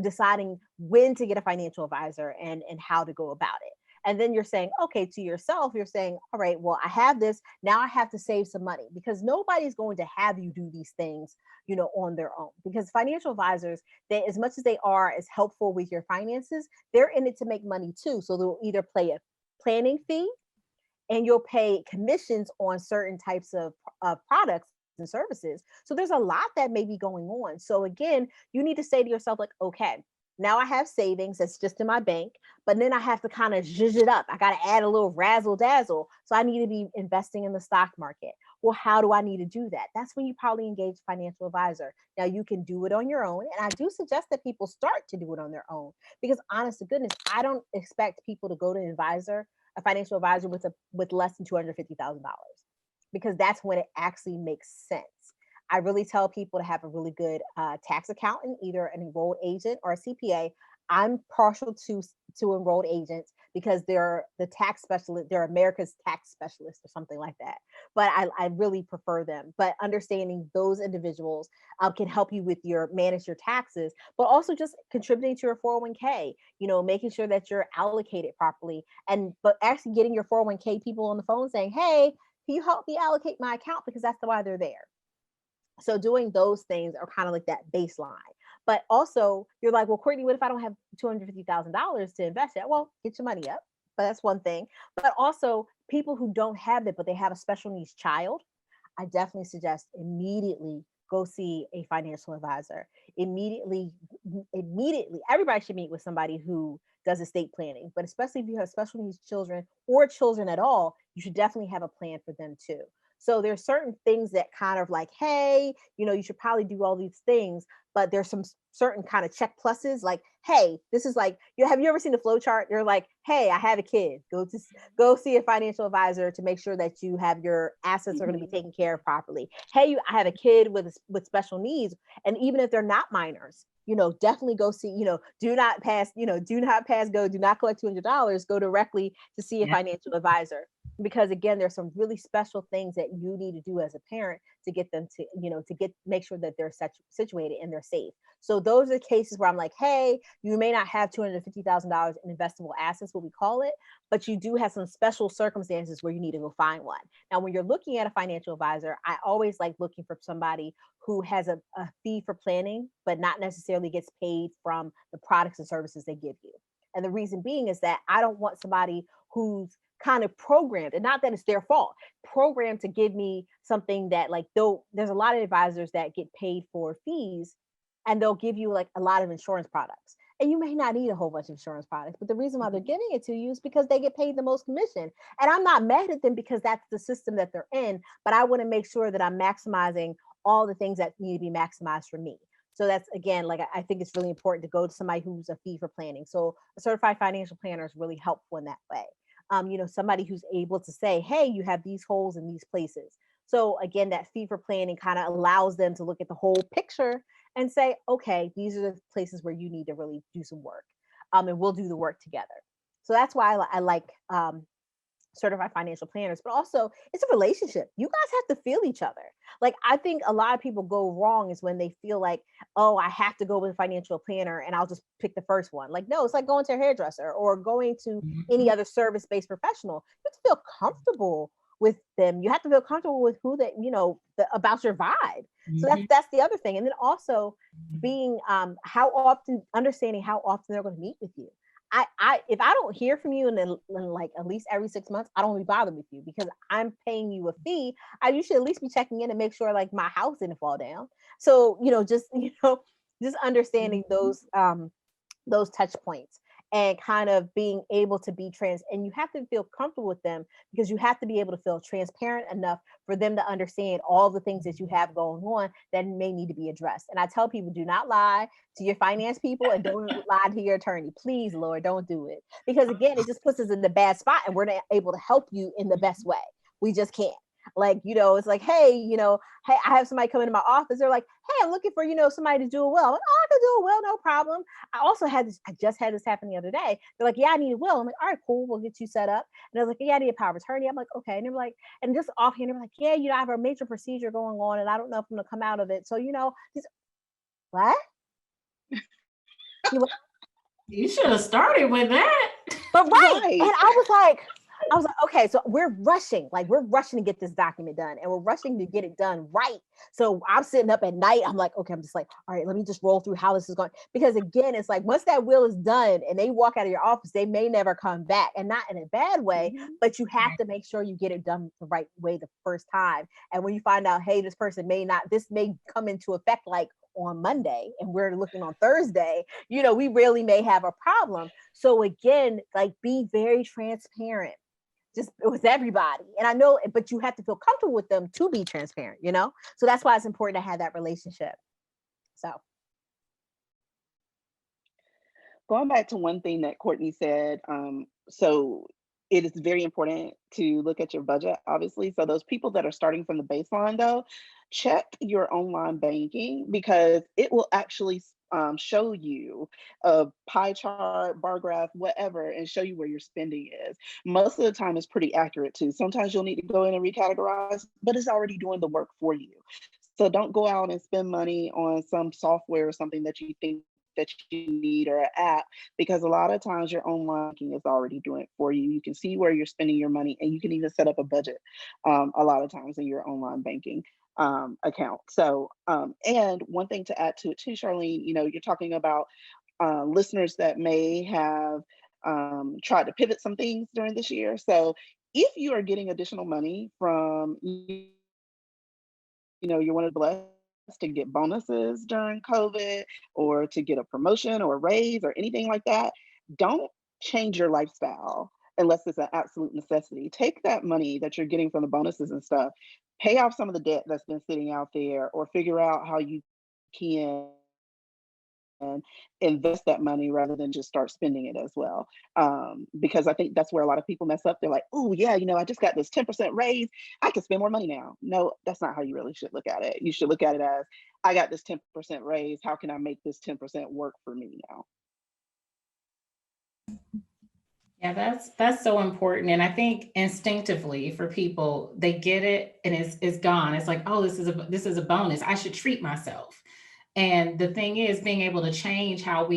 deciding when to get a financial advisor and how to go about it. And then you're saying, okay, to yourself, you're saying, all right, well, I have this. Now I have to save some money, because nobody's going to have you do these things, on their own. Because financial advisors, they, as much as they are as helpful with your finances, they're in it to make money too. So they'll either play a planning fee, and you'll pay commissions on certain types of products and services. So there's a lot that may be going on. So again, you need to say to yourself, like, okay, now I have savings that's just in my bank, but then I have to kind of zhuzh it up. I got to add a little razzle dazzle. So I need to be investing in the stock market. Well, how do I need to do that? That's when you probably engage a financial advisor. Now you can do it on your own. And I do suggest that people start to do it on their own, because honest to goodness, I don't expect people to go to an advisor, a financial advisor, with less than $250,000, because that's when it actually makes sense. I really tell people to have a really good tax accountant, either an enrolled agent or a CPA. I'm partial to enrolled agents because they're the tax specialist. They're America's tax specialist or something like that. But I really prefer them. But understanding those individuals can help you with manage your taxes, but also just contributing to your 401k. Making sure that you're allocated properly, but actually getting your 401k people on the phone saying, "Hey, can you help me allocate my account?" Because that's why they're there. So doing those things are kind of like that baseline. But also, you're like, well, Courtney, what if I don't have $250,000 to invest yet? Well, get your money up. But that's one thing. But also, people who don't have it, but they have a special needs child, I definitely suggest immediately go see a financial advisor. Immediately. Everybody should meet with somebody who does estate planning, but especially if you have special needs children or children at all, you should definitely have a plan for them too. So there's certain things that kind of like, hey, you should probably do all these things, but there's some certain kind of check pluses, like, hey, this is like, have you ever seen the flow chart? They're like, hey, I have a kid. Go see a financial advisor to make sure that you have your assets are going to be taken care of properly. Hey, I have a kid with special needs, and even if they're not minors, definitely go see. Do not pass go. Do not collect $200. Go directly to see a financial advisor, because again, there's some really special things that you need to do as a parent to get them to make sure that they're situated and they're safe. So those are the cases where I'm like, hey, you may not have $250,000 in investable assets, what we call it, but you do have some special circumstances where you need to go find one. Now, when you're looking at a financial advisor, I always like looking for somebody who has a fee for planning, but not necessarily gets paid from the products and services they give you. And the reason being is that I don't want somebody who's kind of programmed, and not that it's their fault, programmed to give me something that, like, though there's a lot of advisors that get paid for fees, and they'll give you like a lot of insurance products, and you may not need a whole bunch of insurance products, but the reason why they're giving it to you is because they get paid the most commission. And I'm not mad at them, because that's the system that they're in, but I want to make sure that I'm maximizing all the things that need to be maximized for me. So that's, again, like, I think it's really important to go to somebody who's a fee for planning. So a certified financial planner is really helpful in that way. Somebody who's able to say, hey, you have these holes in these places. So again, that fee for planning kind of allows them to look at the whole picture and say, okay, these are the places where you need to really do some work. And we'll do the work together. So that's why I like certified financial planners, but also it's a relationship. You guys have to feel each other. Like, I think a lot of people go wrong is when they feel like, oh, I have to go with a financial planner and I'll just pick the first one. Like, no, it's like going to a hairdresser or going to any other service-based professional. You have to feel comfortable with them. You have to feel comfortable with who that, about your vibe. So that's the other thing. And then also being understanding how often they're going to meet with you. If I don't hear from you in like at least every 6 months, I don't be bothered with you, because I'm paying you a fee. You should at least be checking in and make sure like my house didn't fall down. So, just understanding those touch points, and kind of being able to be and you have to feel comfortable with them, because you have to be able to feel transparent enough for them to understand all the things that you have going on that may need to be addressed. And I tell people, do not lie to your finance people, and don't lie to your attorney. Please, Lord, don't do it. Because again, it just puts us in the bad spot, and we're not able to help you in the best way. We just can't. Like, it's like, hey, hey, I have somebody come into my office. They're like, hey, I'm looking for, somebody to do a will. I'm like, oh, I can do a will, no problem. I just had this happen the other day. They're like, yeah, I need a will. I'm like, all right, cool, we'll get you set up. And they're like, yeah, I need a power of attorney. I'm like, okay. And they're like, and just offhand, they're like, yeah, I have a major procedure going on, and I don't know if I'm gonna come out of it. So, just what? You should have started with that. But right. Right. And I was like, okay, so we're rushing to get this document done, and we're rushing to get it done right. So I'm sitting up at night. I'm like, okay, I'm just like, all right, let me just roll through how this is going. Because again, it's like once that will is done and they walk out of your office, they may never come back, and not in a bad way, but you have to make sure you get it done the right way the first time. And when you find out, hey, this may come into effect like on Monday and we're looking on Thursday, we really may have a problem. So again, like be very transparent just with everybody. And I know, but you have to feel comfortable with them to be transparent, So that's why it's important to have that relationship. So Going back to one thing that Courtney said, so it is very important to look at your budget, obviously. So those people that are starting from the baseline, though, check your online banking because it will actually show you a pie chart, bar graph, whatever, and show you where your spending is. Most of the time, it's pretty accurate too. Sometimes you'll need to go in and recategorize, but it's already doing the work for you. So don't go out and spend money on some software or something that you think that you need or an app, because a lot of times your online banking is already doing it for you. You can see where you're spending your money, and you can even set up a budget a lot of times in your online banking account. So, and one thing to add to it too, Charlene, you're talking about listeners that may have tried to pivot some things during this year. So if you are getting additional money from, you're one of the blessed to get bonuses during COVID or to get a promotion or a raise or anything like that, don't change your lifestyle unless it's an absolute necessity. Take that money that you're getting from the bonuses and stuff, pay off some of the debt that's been sitting out there, or figure out how you can and invest that money rather than just start spending it as well. Because I think that's where a lot of people mess up. They're like, oh, yeah, I just got this 10% raise. I can spend more money now. No, that's not how you really should look at it. You should look at it as, I got this 10% raise. How can I make this 10% work for me now? Yeah, that's so important. And I think instinctively for people, they get it and it's gone. It's like, oh, this is a bonus. I should treat myself. And the thing is being able to change how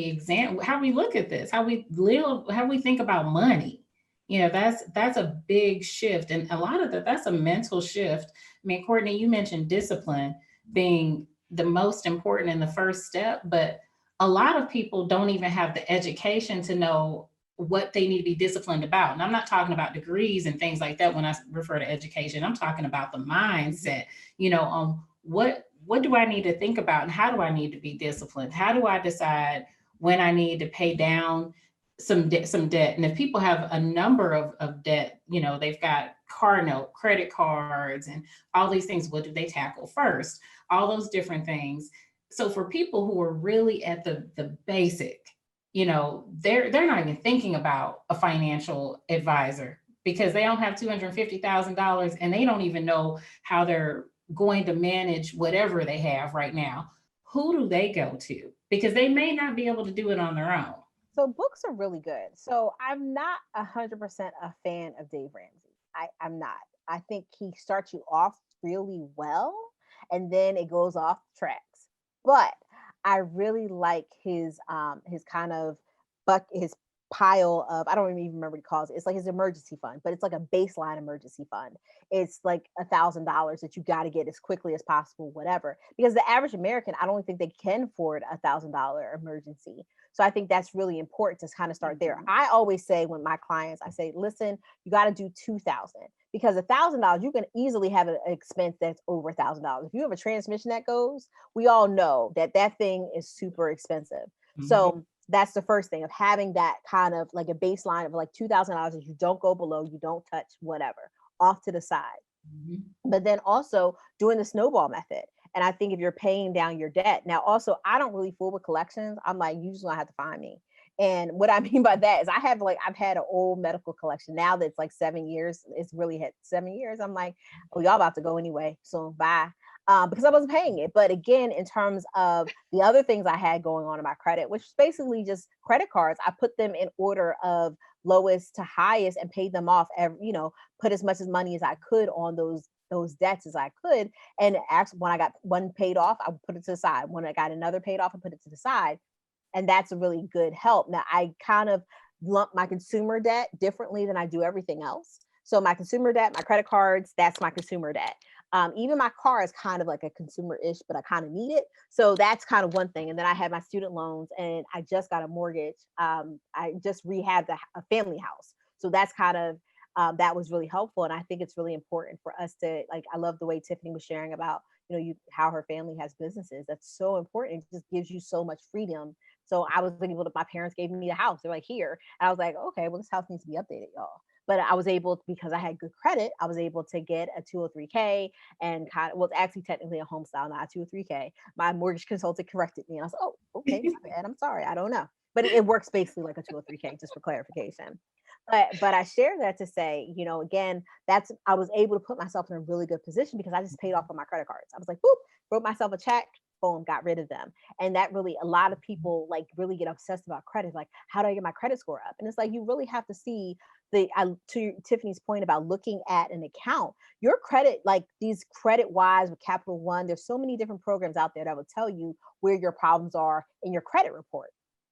how we look at this, how we live, how we think about money. That's a big shift. And a lot of that's a mental shift. I mean, Courtney, you mentioned discipline being the most important in the first step, but a lot of people don't even have the education to know what they need to be disciplined about. And I'm not talking about degrees and things like that when I refer to education. I'm talking about the mindset, on what do I need to think about and how do I need to be disciplined? How do I decide when I need to pay down some debt? And if people have a number of debt, they've got car note, credit cards, and all these things, what do they tackle first? All those different things. So for people who are really at the basic, they're not even thinking about a financial advisor because they don't have $250,000 and they don't even know how they're going to manage whatever they have right now. Who do they go to? Because they may not be able to do it on their own. So books are really good. So I'm not 100% a fan of Dave Ramsey. I'm not. I think he starts you off really well, and then it goes off the tracks. But I really like his kind of his pile of, I don't even remember what he calls it. It's like his emergency fund, but it's like a baseline emergency fund. It's like $1,000 that you got to get as quickly as possible, whatever. Because the average American, I don't think they can afford $1,000 emergency. So I think that's really important to kind of start there. I always say when my clients, I say, listen, you got to do 2,000 because $1,000 you can easily have an expense that's over $1,000. If you have a transmission that goes, we all know that thing is super expensive. Mm-hmm. So that's the first thing of having that kind of like a baseline of like $2,000 that you don't go below, you don't touch, whatever, off to the side. Mm-hmm. But then also doing the snowball method. And I think if you're paying down your debt, now also, I don't really fool with collections. I'm like, you just gonna have to find me. And what I mean by that is I've had an old medical collection now that's like 7 years. It's really had 7 years. I'm like, oh, y'all about to go anyway. So bye. Because I wasn't paying it. But again, in terms of the other things I had going on in my credit, which is basically just credit cards, I put them in order of lowest to highest and paid them off put as much money as I could on those debts as I could. And actually, when I got one paid off, I would put it to the side. When I got another paid off, I put it to the side. And that's a really good help. Now, I kind of lump my consumer debt differently than I do everything else. So my consumer debt, my credit cards, that's my consumer debt. Even my car is kind of like a consumer-ish, but I kind of need it. So that's kind of one thing. And then I have my student loans, and I just got a mortgage. I just rehabbed a family house. So that's kind of, that was really helpful. And I think it's really important for us to, like, I love the way Tiffany was sharing about, how her family has businesses. That's so important. It just gives you so much freedom. So I was able to, my parents gave me the house. They're like, here. And I was like, okay, well, this house needs to be updated, y'all. But I was able, because I had good credit, I was able to get a 203K and kind of, well, it's actually technically a home style, not a 203K. My mortgage consultant corrected me. And I was like, oh, okay, my bad. I'm sorry. I don't know. But it works basically like a 203K, just for clarification. But I share that to say, again, I was able to put myself in a really good position because I just paid off on my credit cards. I was like, boop, wrote myself a check, boom, got rid of them. And that really, a lot of people like really get obsessed about credit. Like, how do I get my credit score up? And it's like, you really have to see to Tiffany's point about looking at an account, your credit, like these credit wise with Capital One, there's so many different programs out there that will tell you where your problems are in your credit report.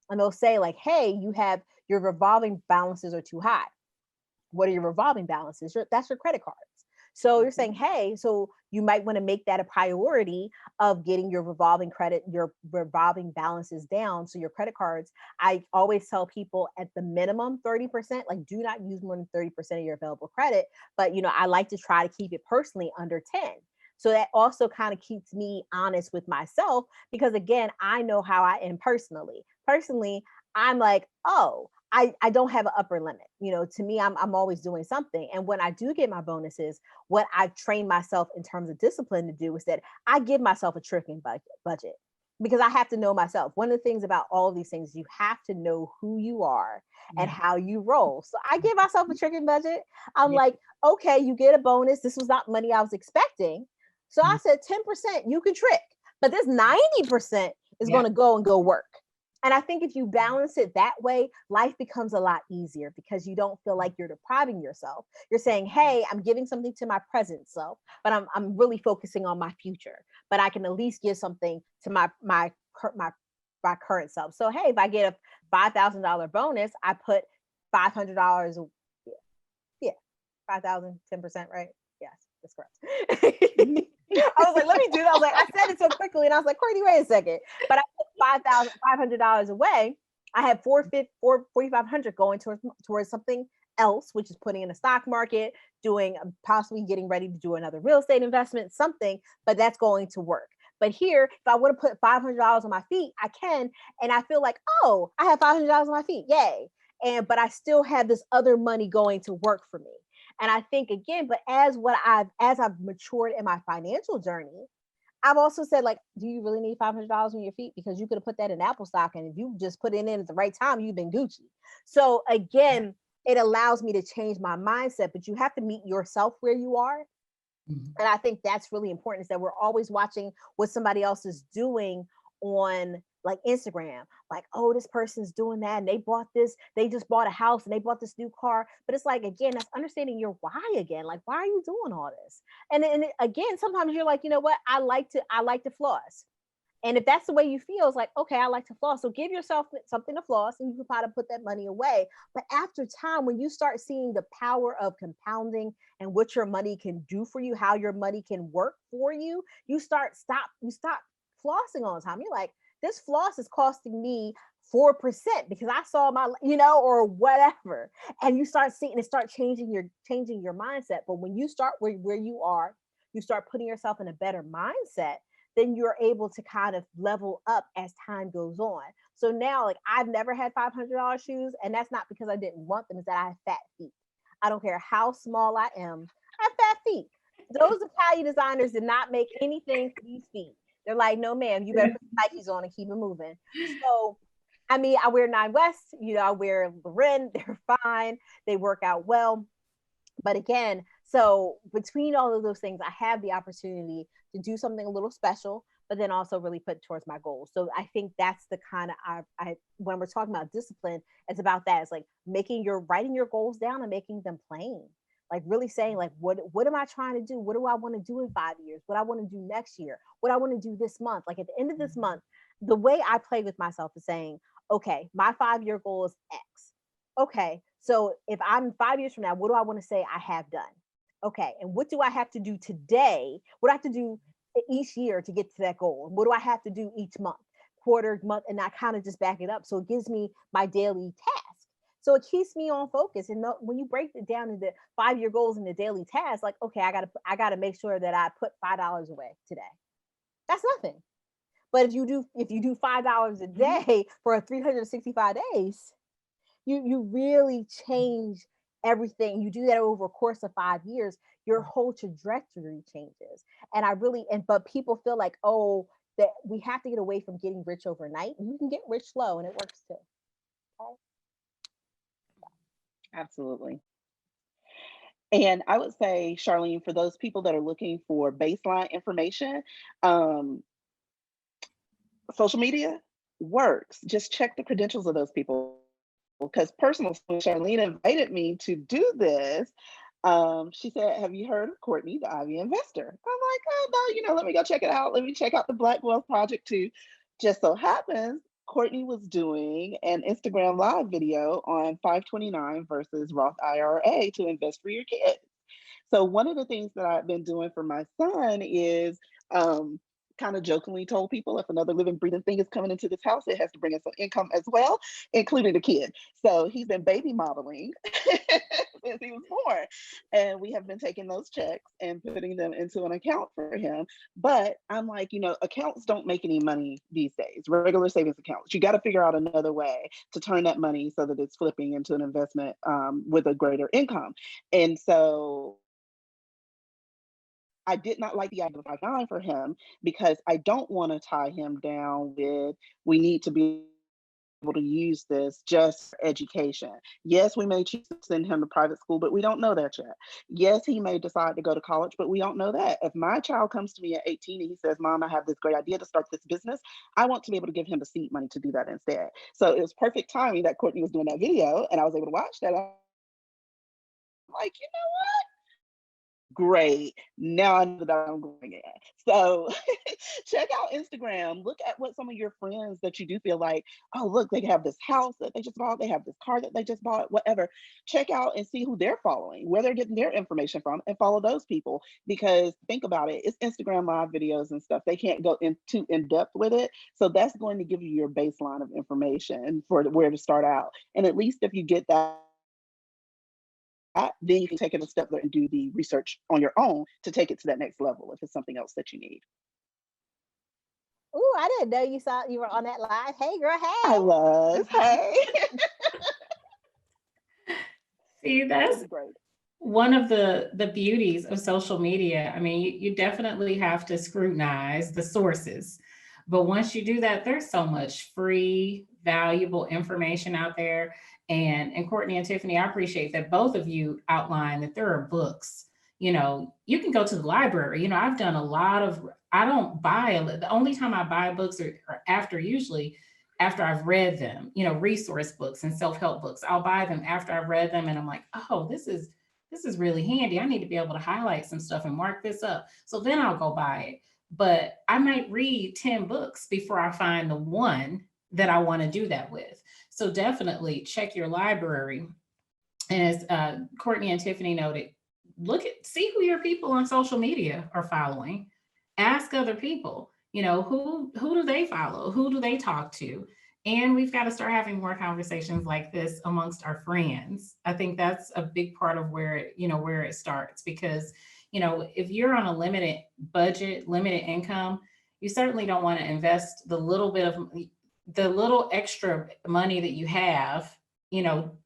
And they'll say like, hey, your revolving balances are too high. What are your revolving balances? That's your credit cards. So you're saying, hey, so you might want to make that a priority of getting your revolving balances down. So your credit cards, I always tell people at the minimum 30%, like do not use more than 30% of your available credit. But, I like to try to keep it personally under 10. So that also kind of keeps me honest with myself because again, I know how I am personally. Personally, I'm like, oh, I don't have an upper limit. To me, I'm always doing something. And when I do get my bonuses, what I've trained myself in terms of discipline to do is that I give myself a tricking budget because I have to know myself. One of the things about all of these things, you have to know who you are and how you roll. So I give myself a tricking budget. I'm like, okay, you get a bonus. This was not money I was expecting. So I said 10% you can trick, but this 90% is going to go work. And I think if you balance it that way, life becomes a lot easier because you don't feel like you're depriving yourself. You're saying, hey, I'm giving something to my present self, but I'm really focusing on my future. But I can at least give something to my current self. So hey, if I get a $5,000 bonus, I put $500. Yeah, 5,000, 10%, right? Yes, that's correct. I was like, let me do that. I was like, I said it so quickly, and I was like, Courtney, wait a second. But I put $5,500 away. I had $4,500 going towards something else, which is putting in the stock market, doing possibly getting ready to do another real estate investment, something. But that's going to work. But here, if I would have put $500 on my feet, I can, and I feel like, oh, I have $500 on my feet, yay! But I still have this other money going to work for me. And I think again, but as I've matured in my financial journey, I've also said, like, do you really need $500 on your feet? Because you could have put that in Apple stock, and if you just put it in at the right time, you've been Gucci. So again, it allows me to change my mindset, but you have to meet yourself where you are. And I think that's really important, is that we're always watching what somebody else is doing on like Instagram, like, oh, this person's doing that and they just bought a house and they bought this new car. But it's like, again, that's understanding your why again. Like, why are you doing all this? And again, sometimes you're like, you know what? I like to floss. And if that's the way you feel, it's like, okay, I like to floss. So give yourself something to floss and you can try to put that money away. But after time, when you start seeing the power of compounding and what your money can do for you, how your money can work for you, you stop flossing all the time. You're like, this floss is costing me 4% because I saw my, or whatever. And you start seeing it, start changing your mindset. But when you start where you are, you start putting yourself in a better mindset, then you're able to kind of level up as time goes on. So now, like, I've never had $500 shoes, and that's not because I didn't want them, it's that I have fat feet. I don't care how small I am, I have fat feat. Those Italian designers did not make anything for these feet. They're like, no, ma'am, you better put Nikes on and keep it moving. So, I mean, I wear Nine West, I wear Loren, they're fine. They work out well. But again, so between all of those things, I have the opportunity to do something a little special, but then also really put towards my goals. So I think that's the kind of, when we're talking about discipline, it's about that. It's like writing your goals down and making them plain. Like really saying, like, what am I trying to do? What do I want to do in 5 years? What I want to do next year? What I want to do this month? Like at the end of this month, the way I play with myself is saying, okay, my 5-year goal is X. Okay, so if I'm 5 years from now, what do I want to say I have done? Okay, and what do I have to do today? What do I have to do each year to get to that goal? What do I have to do each month, quarter, month? And I kind of just back it up. So it gives me my daily task. So it keeps me on focus. And when you break it down into 5-year goals and the daily tasks, like, okay, I gotta make sure that I put $5 away today. That's nothing. But if you do $5 a day for 365 days, you really change everything. You do that over a course of 5 years, your whole trajectory changes. And but people feel like, oh, that we have to get away from getting rich overnight. You can get rich slow, and it works too. Okay? Absolutely. And I would say, Charlene, for those people that are looking for baseline information, um, social media works. Just check the credentials of those people. Because personally, when Charlene invited me to do this, she said, "Have you heard of Courtney, the Ivy Investor?" I'm like, "Oh no, let me go check it out. Let me check out the Black Wealth Project too." Just so happens Courtney was doing an Instagram live video on 529 versus Roth IRA to invest for your kids. So one of the things that I've been doing for my son is um, kind of jokingly told people if another living, breathing thing is coming into this house, it has to bring in some income as well, including the kid. So he's been baby modeling since he was born. And we have been taking those checks and putting them into an account for him. But I'm like, accounts don't make any money these days, regular savings accounts. You got to figure out another way to turn that money so that it's flipping into an investment with a greater income. And so I did not like the idea of 5-9 for him because I don't want to tie him down with we need to be able to use this just for education. Yes, we may choose to send him to private school, but we don't know that yet. Yes, he may decide to go to college, but we don't know that. If my child comes to me at 18 and he says, "Mom, I have this great idea to start this business," I want to be able to give him the seed money to do that instead. So it was perfect timing that Courtney was doing that video and I was able to watch that. I'm like, great. Now I know that I'm going in. So check out Instagram. Look at what some of your friends that you do feel like, oh, look, they have this house that they just bought. They have this car that they just bought, whatever. Check out and see who they're following, where they're getting their information from, and follow those people. Because think about it, it's Instagram live videos and stuff. They can't go too in depth with it. So that's going to give you your baseline of information for where to start out. And at least if you get that, then you can take it a step further and do the research on your own to take it to that next level if it's something else that you need. Ooh, I didn't know you were on that live. Hey, girl, I hey. was. Hey. See, It that's was great. one of the beauties of social media. I mean, you definitely have to scrutinize the sources. But once you do that, there's so much free, valuable information out there. And Courtney and Tiffany, I appreciate that both of you outlined that there are books. You can go to the library. I've done a lot of, I don't buy, the only time I buy books are usually after I've read them, resource books and self-help books. I'll buy them after I've read them and I'm like, oh, this is really handy. I need to be able to highlight some stuff and mark this up. So then I'll go buy it. But I might read 10 books before I find the one that I want to do that with. So definitely check your library. And as Courtney and Tiffany noted, see who your people on social media are following. Ask other people, who do they follow? Who do they talk to? And we've got to start having more conversations like this amongst our friends. I think that's a big part of where it starts because, if you're on a limited budget, limited income, you certainly don't want to invest the little extra money that you have,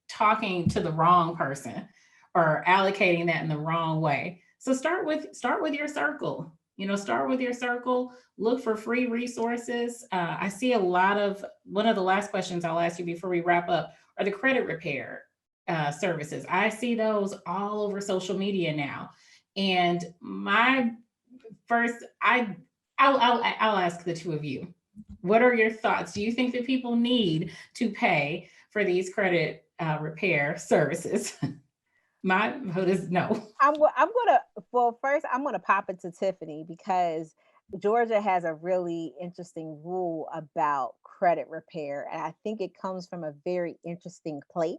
talking to the wrong person or allocating that in the wrong way. So start with your circle. Start with your circle. Look for free resources. I see a lot of one of the last questions I'll ask you before we wrap up are the credit repair services. I see those all over social media now. And my first, I'll ask the two of you. What are your thoughts? Do you think that people need to pay for these credit repair services? My vote is no. Well, first I'm gonna pop it to Tiffany because Georgia has a really interesting rule about credit repair, and I think it comes from a very interesting place.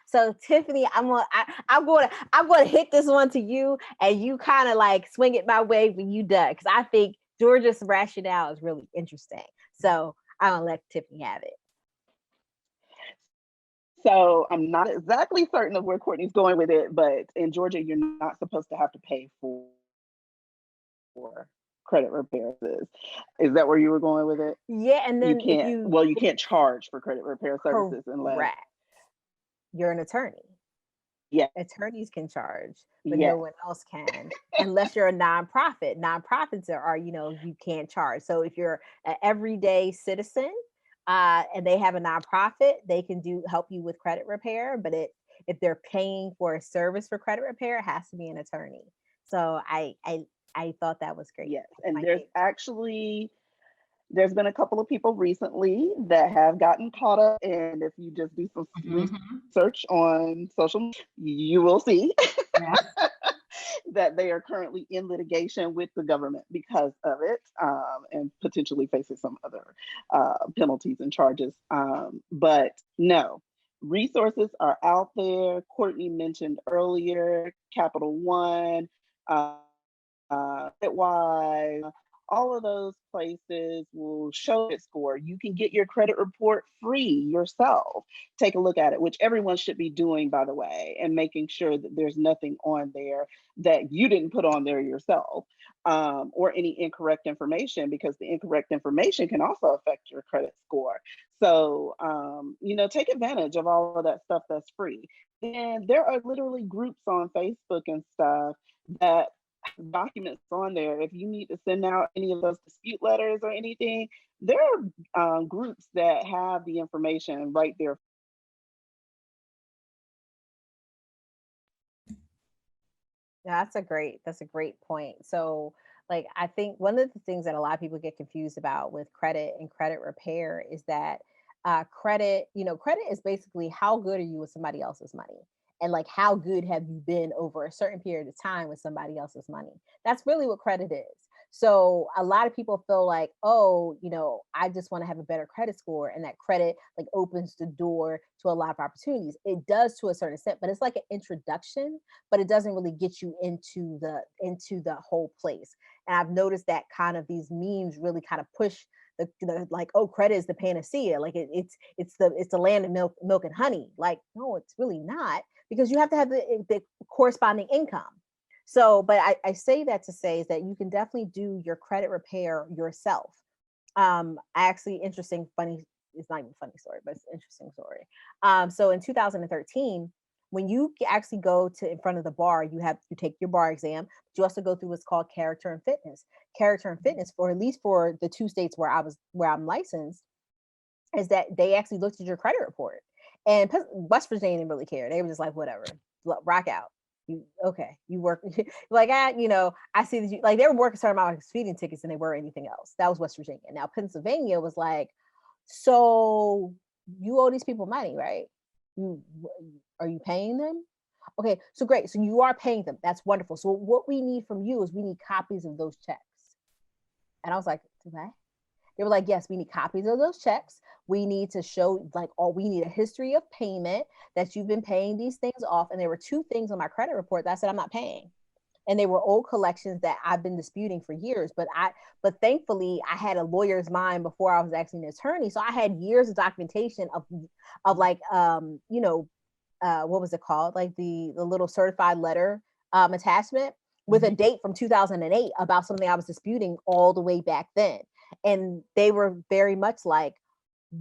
So, Tiffany, I'm gonna hit this one to you, and you kind of like swing it my way when you done, because I think Georgia's rationale is really interesting. So, I'm gonna let Tiffany have it. So I'm not exactly certain of where Courtney's going with it, but in Georgia, you're not supposed to have to pay for credit repairs. Is that where you were going with it? Yeah, and You then if can't, you well, you can't charge for credit repair services unless, correct, you're an attorney. yeah, Attorneys can charge, but no yes, one else can, unless you're a nonprofit. Nonprofits are, you can't charge. So if you're an everyday citizen, and they have a nonprofit, they can help you with credit repair. But if they're paying for a service for credit repair, it has to be an attorney. So I thought that was great. yes. That's And my favorite. there's been a couple of people recently that have gotten caught up. And if you just do some Mhm. research on social media, you will see Yeah. that they are currently in litigation with the government because of it, and potentially facing some other penalties and charges. But no, resources are out there. Courtney mentioned earlier, Capital One, Bitwise, all of those places will show it score. You can get your credit report free yourself. Take a look at it, which everyone should be doing, by the way, and making sure that there's nothing on there that you didn't put on there yourself, or any incorrect information, because the incorrect information can also affect your credit score. So, take advantage of all of that stuff that's free. And there are literally groups on Facebook and stuff that documents on there. If you need to send out any of those dispute letters or anything, there are groups that have the information right there. Yeah, that's a great point. So, like, I think one of the things that a lot of people get confused about with credit and credit repair is that credit is basically how good are you with somebody else's money, and like how good have you been over a certain period of time with somebody else's money. That's really what credit is. So a lot of people feel like, oh, I just want to have a better credit score, and that credit like opens the door to a lot of opportunities. It does to a certain extent, but it's like an introduction, but it doesn't really get you into the whole place. And I've noticed that kind of these memes really kind of push the like, oh, credit is the panacea, like it's the land of milk and honey. Like, no, it's really not, because you have to have the corresponding income. So, but I say that to say is that you can definitely do your credit repair yourself. I actually interesting funny, it's not even a funny story, but it's an interesting story. So in 2013, when you actually go to in front of the bar, you take your bar exam, but you also go through what's called character and fitness. Character and fitness, for at least for the two states where I'm licensed, is that they actually looked at your credit report. And West Virginia didn't really care. They were just like, whatever, rock out. You okay? You work like I see that you like they were working certain amount of speeding tickets than they were anything else. That was West Virginia. Now Pennsylvania was like, so you owe these people money, right? You are you paying them? Okay, so great. So you are paying them. That's wonderful. So what we need from you is we need copies of those checks. And I was like, what? They were like, yes, we need copies of those checks. We need to show, like, we need a history of payment that you've been paying these things off. And there were two things on my credit report that I said I'm not paying. And they were old collections that I've been disputing for years. But thankfully I had a lawyer's mind before I was actually an attorney. So I had years of documentation of like, what was it called? Like the little certified letter attachment with a date from 2008 about something I was disputing all the way back then. And they were very much like,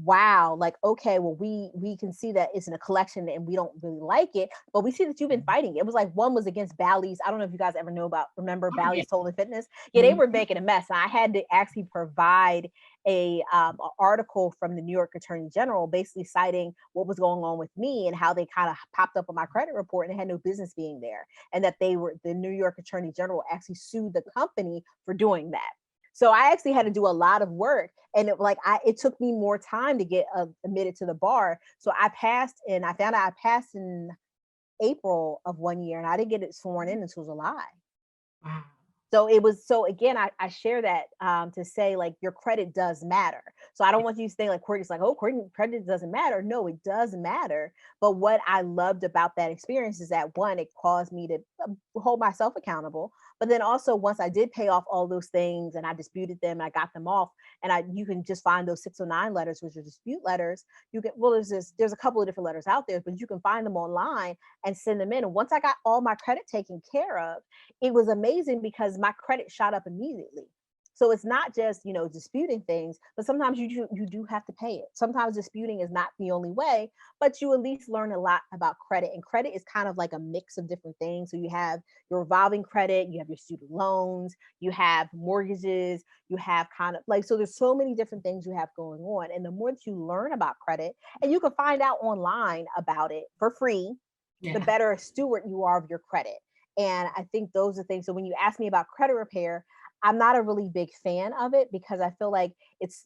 wow, like, okay, well, we can see that it's in a collection and we don't really like it, but we see that you've been fighting. It was like one was against Bally's. I don't know if you guys ever remember Oh, yeah. Bally's Soul and Fitness. Yeah, they Mhm. were making a mess. And I had to actually provide a article from the New York Attorney General, basically citing what was going on with me and how they kind of popped up on my credit report and they had no business being there, and that the New York Attorney General actually sued the company for doing that. So I actually had to do a lot of work, and it took me more time to get admitted to the bar. So I passed, and I found out I passed in April of one year, and I didn't get it sworn in until July. Wow. So it was, so again, I share that to say like your credit does matter. So I don't want you to think like Courtney's like, oh, Courtney, credit doesn't matter. No, it does matter. But what I loved about that experience is that one, it caused me to hold myself accountable. But then also once I did pay off all those things and I disputed them, and I got them off, and you can just find those 609 letters, which are dispute letters. You can, well, there's a couple of different letters out there, but you can find them online and send them in. And once I got all my credit taken care of, it was amazing because my credit shot up immediately. So it's not just, disputing things, but sometimes you do have to pay it. Sometimes disputing is not the only way, but you at least learn a lot about credit. And credit is kind of like a mix of different things. So you have your revolving credit, you have your student loans, you have mortgages, you have kind of like, so there's so many different things you have going on. And the more that you learn about credit, and you can find out online about it for free, the better a steward you are of your credit. And I think those are things. So when you ask me about credit repair, I'm not a really big fan of it because I feel like it's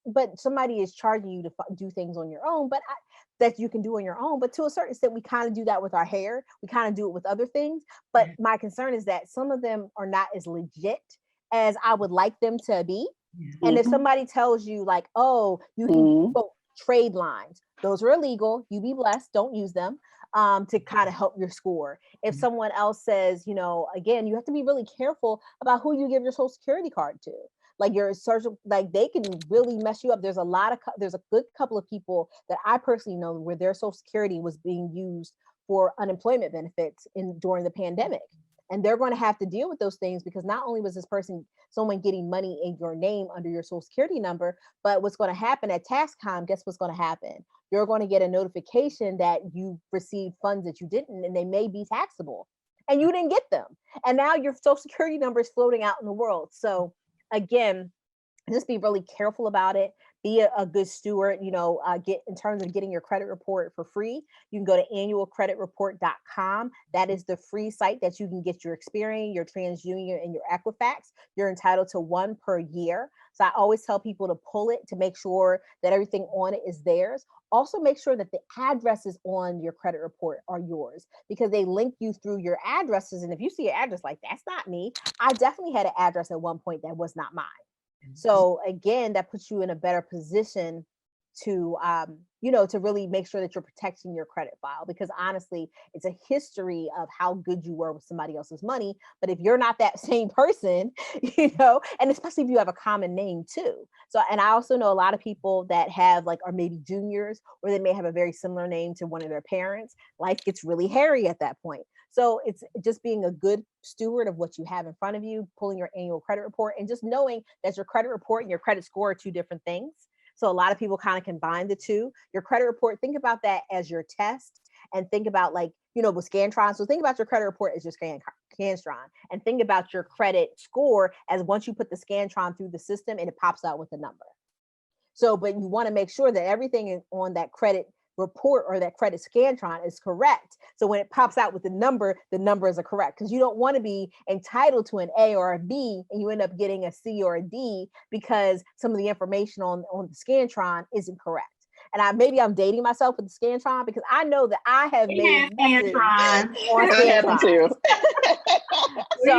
but somebody is charging you to do things on your own, that you can do on your own. But to a certain extent, we kind of do that with our hair. We kind of do it with other things. But my concern is that some of them are not as legit as I would like them to be. Mm-hmm. And if somebody tells you like, oh, you can quote trade lines, those are illegal. You be blessed. Don't use them. To kind of help your score. If someone else says, again, you have to be really careful about who you give your social security card to. Like your social, like they can really mess you up. There's a good couple of people that I personally know where their social security was being used for unemployment benefits during the pandemic. And they're going to have to deal with those things because not only was someone getting money in your name under your social security number, but what's going to happen at tax time, guess what's going to happen? You're going to get a notification that you received funds that you didn't, and they may be taxable, and you didn't get them. And now your social security number is floating out in the world. So again, just be really careful about it. Be a good steward, get in terms of getting your credit report for free. You can go to annualcreditreport.com. That is the free site that you can get your Experian, your TransUnion, and your Equifax. You're entitled to one per year. So I always tell people to pull it to make sure that everything on it is theirs. Also make sure that the addresses on your credit report are yours because they link you through your addresses. And if you see an address like, that's not me, I definitely had an address at one point that was not mine. So again, that puts you in a better position to, to really make sure that you're protecting your credit file, because honestly, it's a history of how good you were with somebody else's money. But if you're not that same person, and especially if you have a common name too. So, and I also know a lot of people that have are maybe juniors, or they may have a very similar name to one of their parents. Life gets really hairy at that point. So it's just being a good steward of what you have in front of you, pulling your annual credit report, and just knowing that your credit report and your credit score are two different things. So a lot of people kind of combine the two. Your credit report, think about that as your test, and think about with Scantron. So think about your credit report as your Scantron, and think about your credit score as once you put the Scantron through the system and it pops out with a number. So, but you want to make sure that everything on that credit report or that credit Scantron is correct. So when it pops out with the numbers are correct, because you don't want to be entitled to an A or a B and you end up getting a C or a D because some of the information on the Scantron isn't correct. And maybe I'm dating myself with the Scantron because I know that I have made Scantron on Scantron. So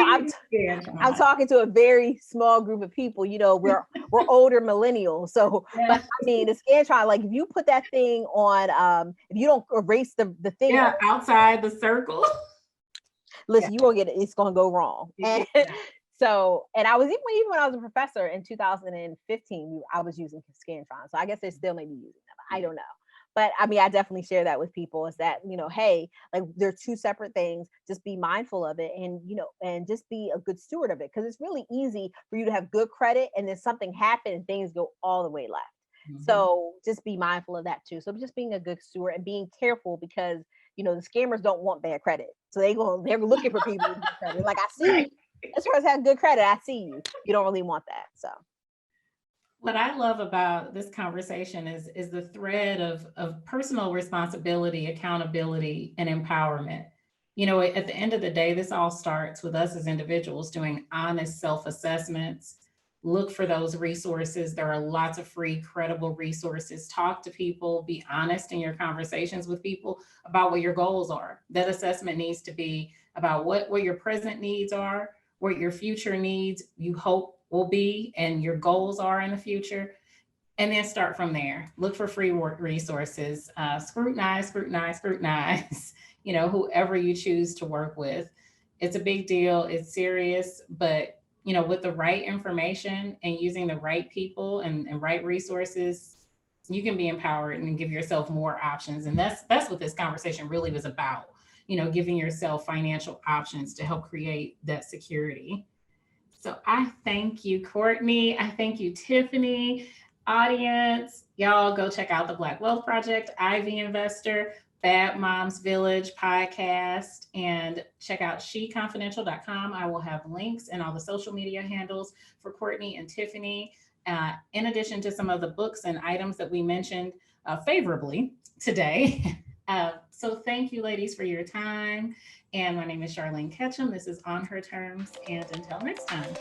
I'm talking to a very small group of people. We're older millennials. So, but I mean, the Scantron, if you put that thing on, if you don't erase the thing outside the circle, listen, you won't get it. It's gonna go wrong. And so, and I was even when I was a professor in 2015, I was using Scantron. So I guess they still may be using them. I don't know. But I mean, I definitely share that with people is that, hey, they're two separate things. Just be mindful of it and, and just be a good steward of it. Because it's really easy for you to have good credit and then something happens and things go all the way left. Mm-hmm. So just be mindful of that too. So just being a good steward and being careful because, the scammers don't want bad credit. So they're looking for people with good credit. Like, I see you. This person has good credit. I see you. You don't really want that. So. What I love about this conversation is the thread of personal responsibility, accountability, and empowerment. At the end of the day, this all starts with us as individuals doing honest self-assessments, look for those resources. There are lots of free, credible resources. Talk to people, be honest in your conversations with people about what your goals are. That assessment needs to be about what your present needs are, what your future needs you hope will be, and your goals are in the future. And then start from there. Look for free resources. Scrutinize. Whoever you choose to work with. It's a big deal. It's serious, but with the right information and using the right people and right resources, you can be empowered and give yourself more options. And that's what this conversation really was about. Giving yourself financial options to help create that security. So I thank you, Courtney. I thank you, Tiffany. Audience, y'all go check out the Black Wealth Project, Ivy Investor, Bad Moms Village podcast, and check out she.confidential.com. I will have links and all the social media handles for Courtney and Tiffany, in addition to some of the books and items that we mentioned favorably today. So thank you, ladies, for your time. And my name is Charlene Ketchum. This is On Her Terms. And until next time.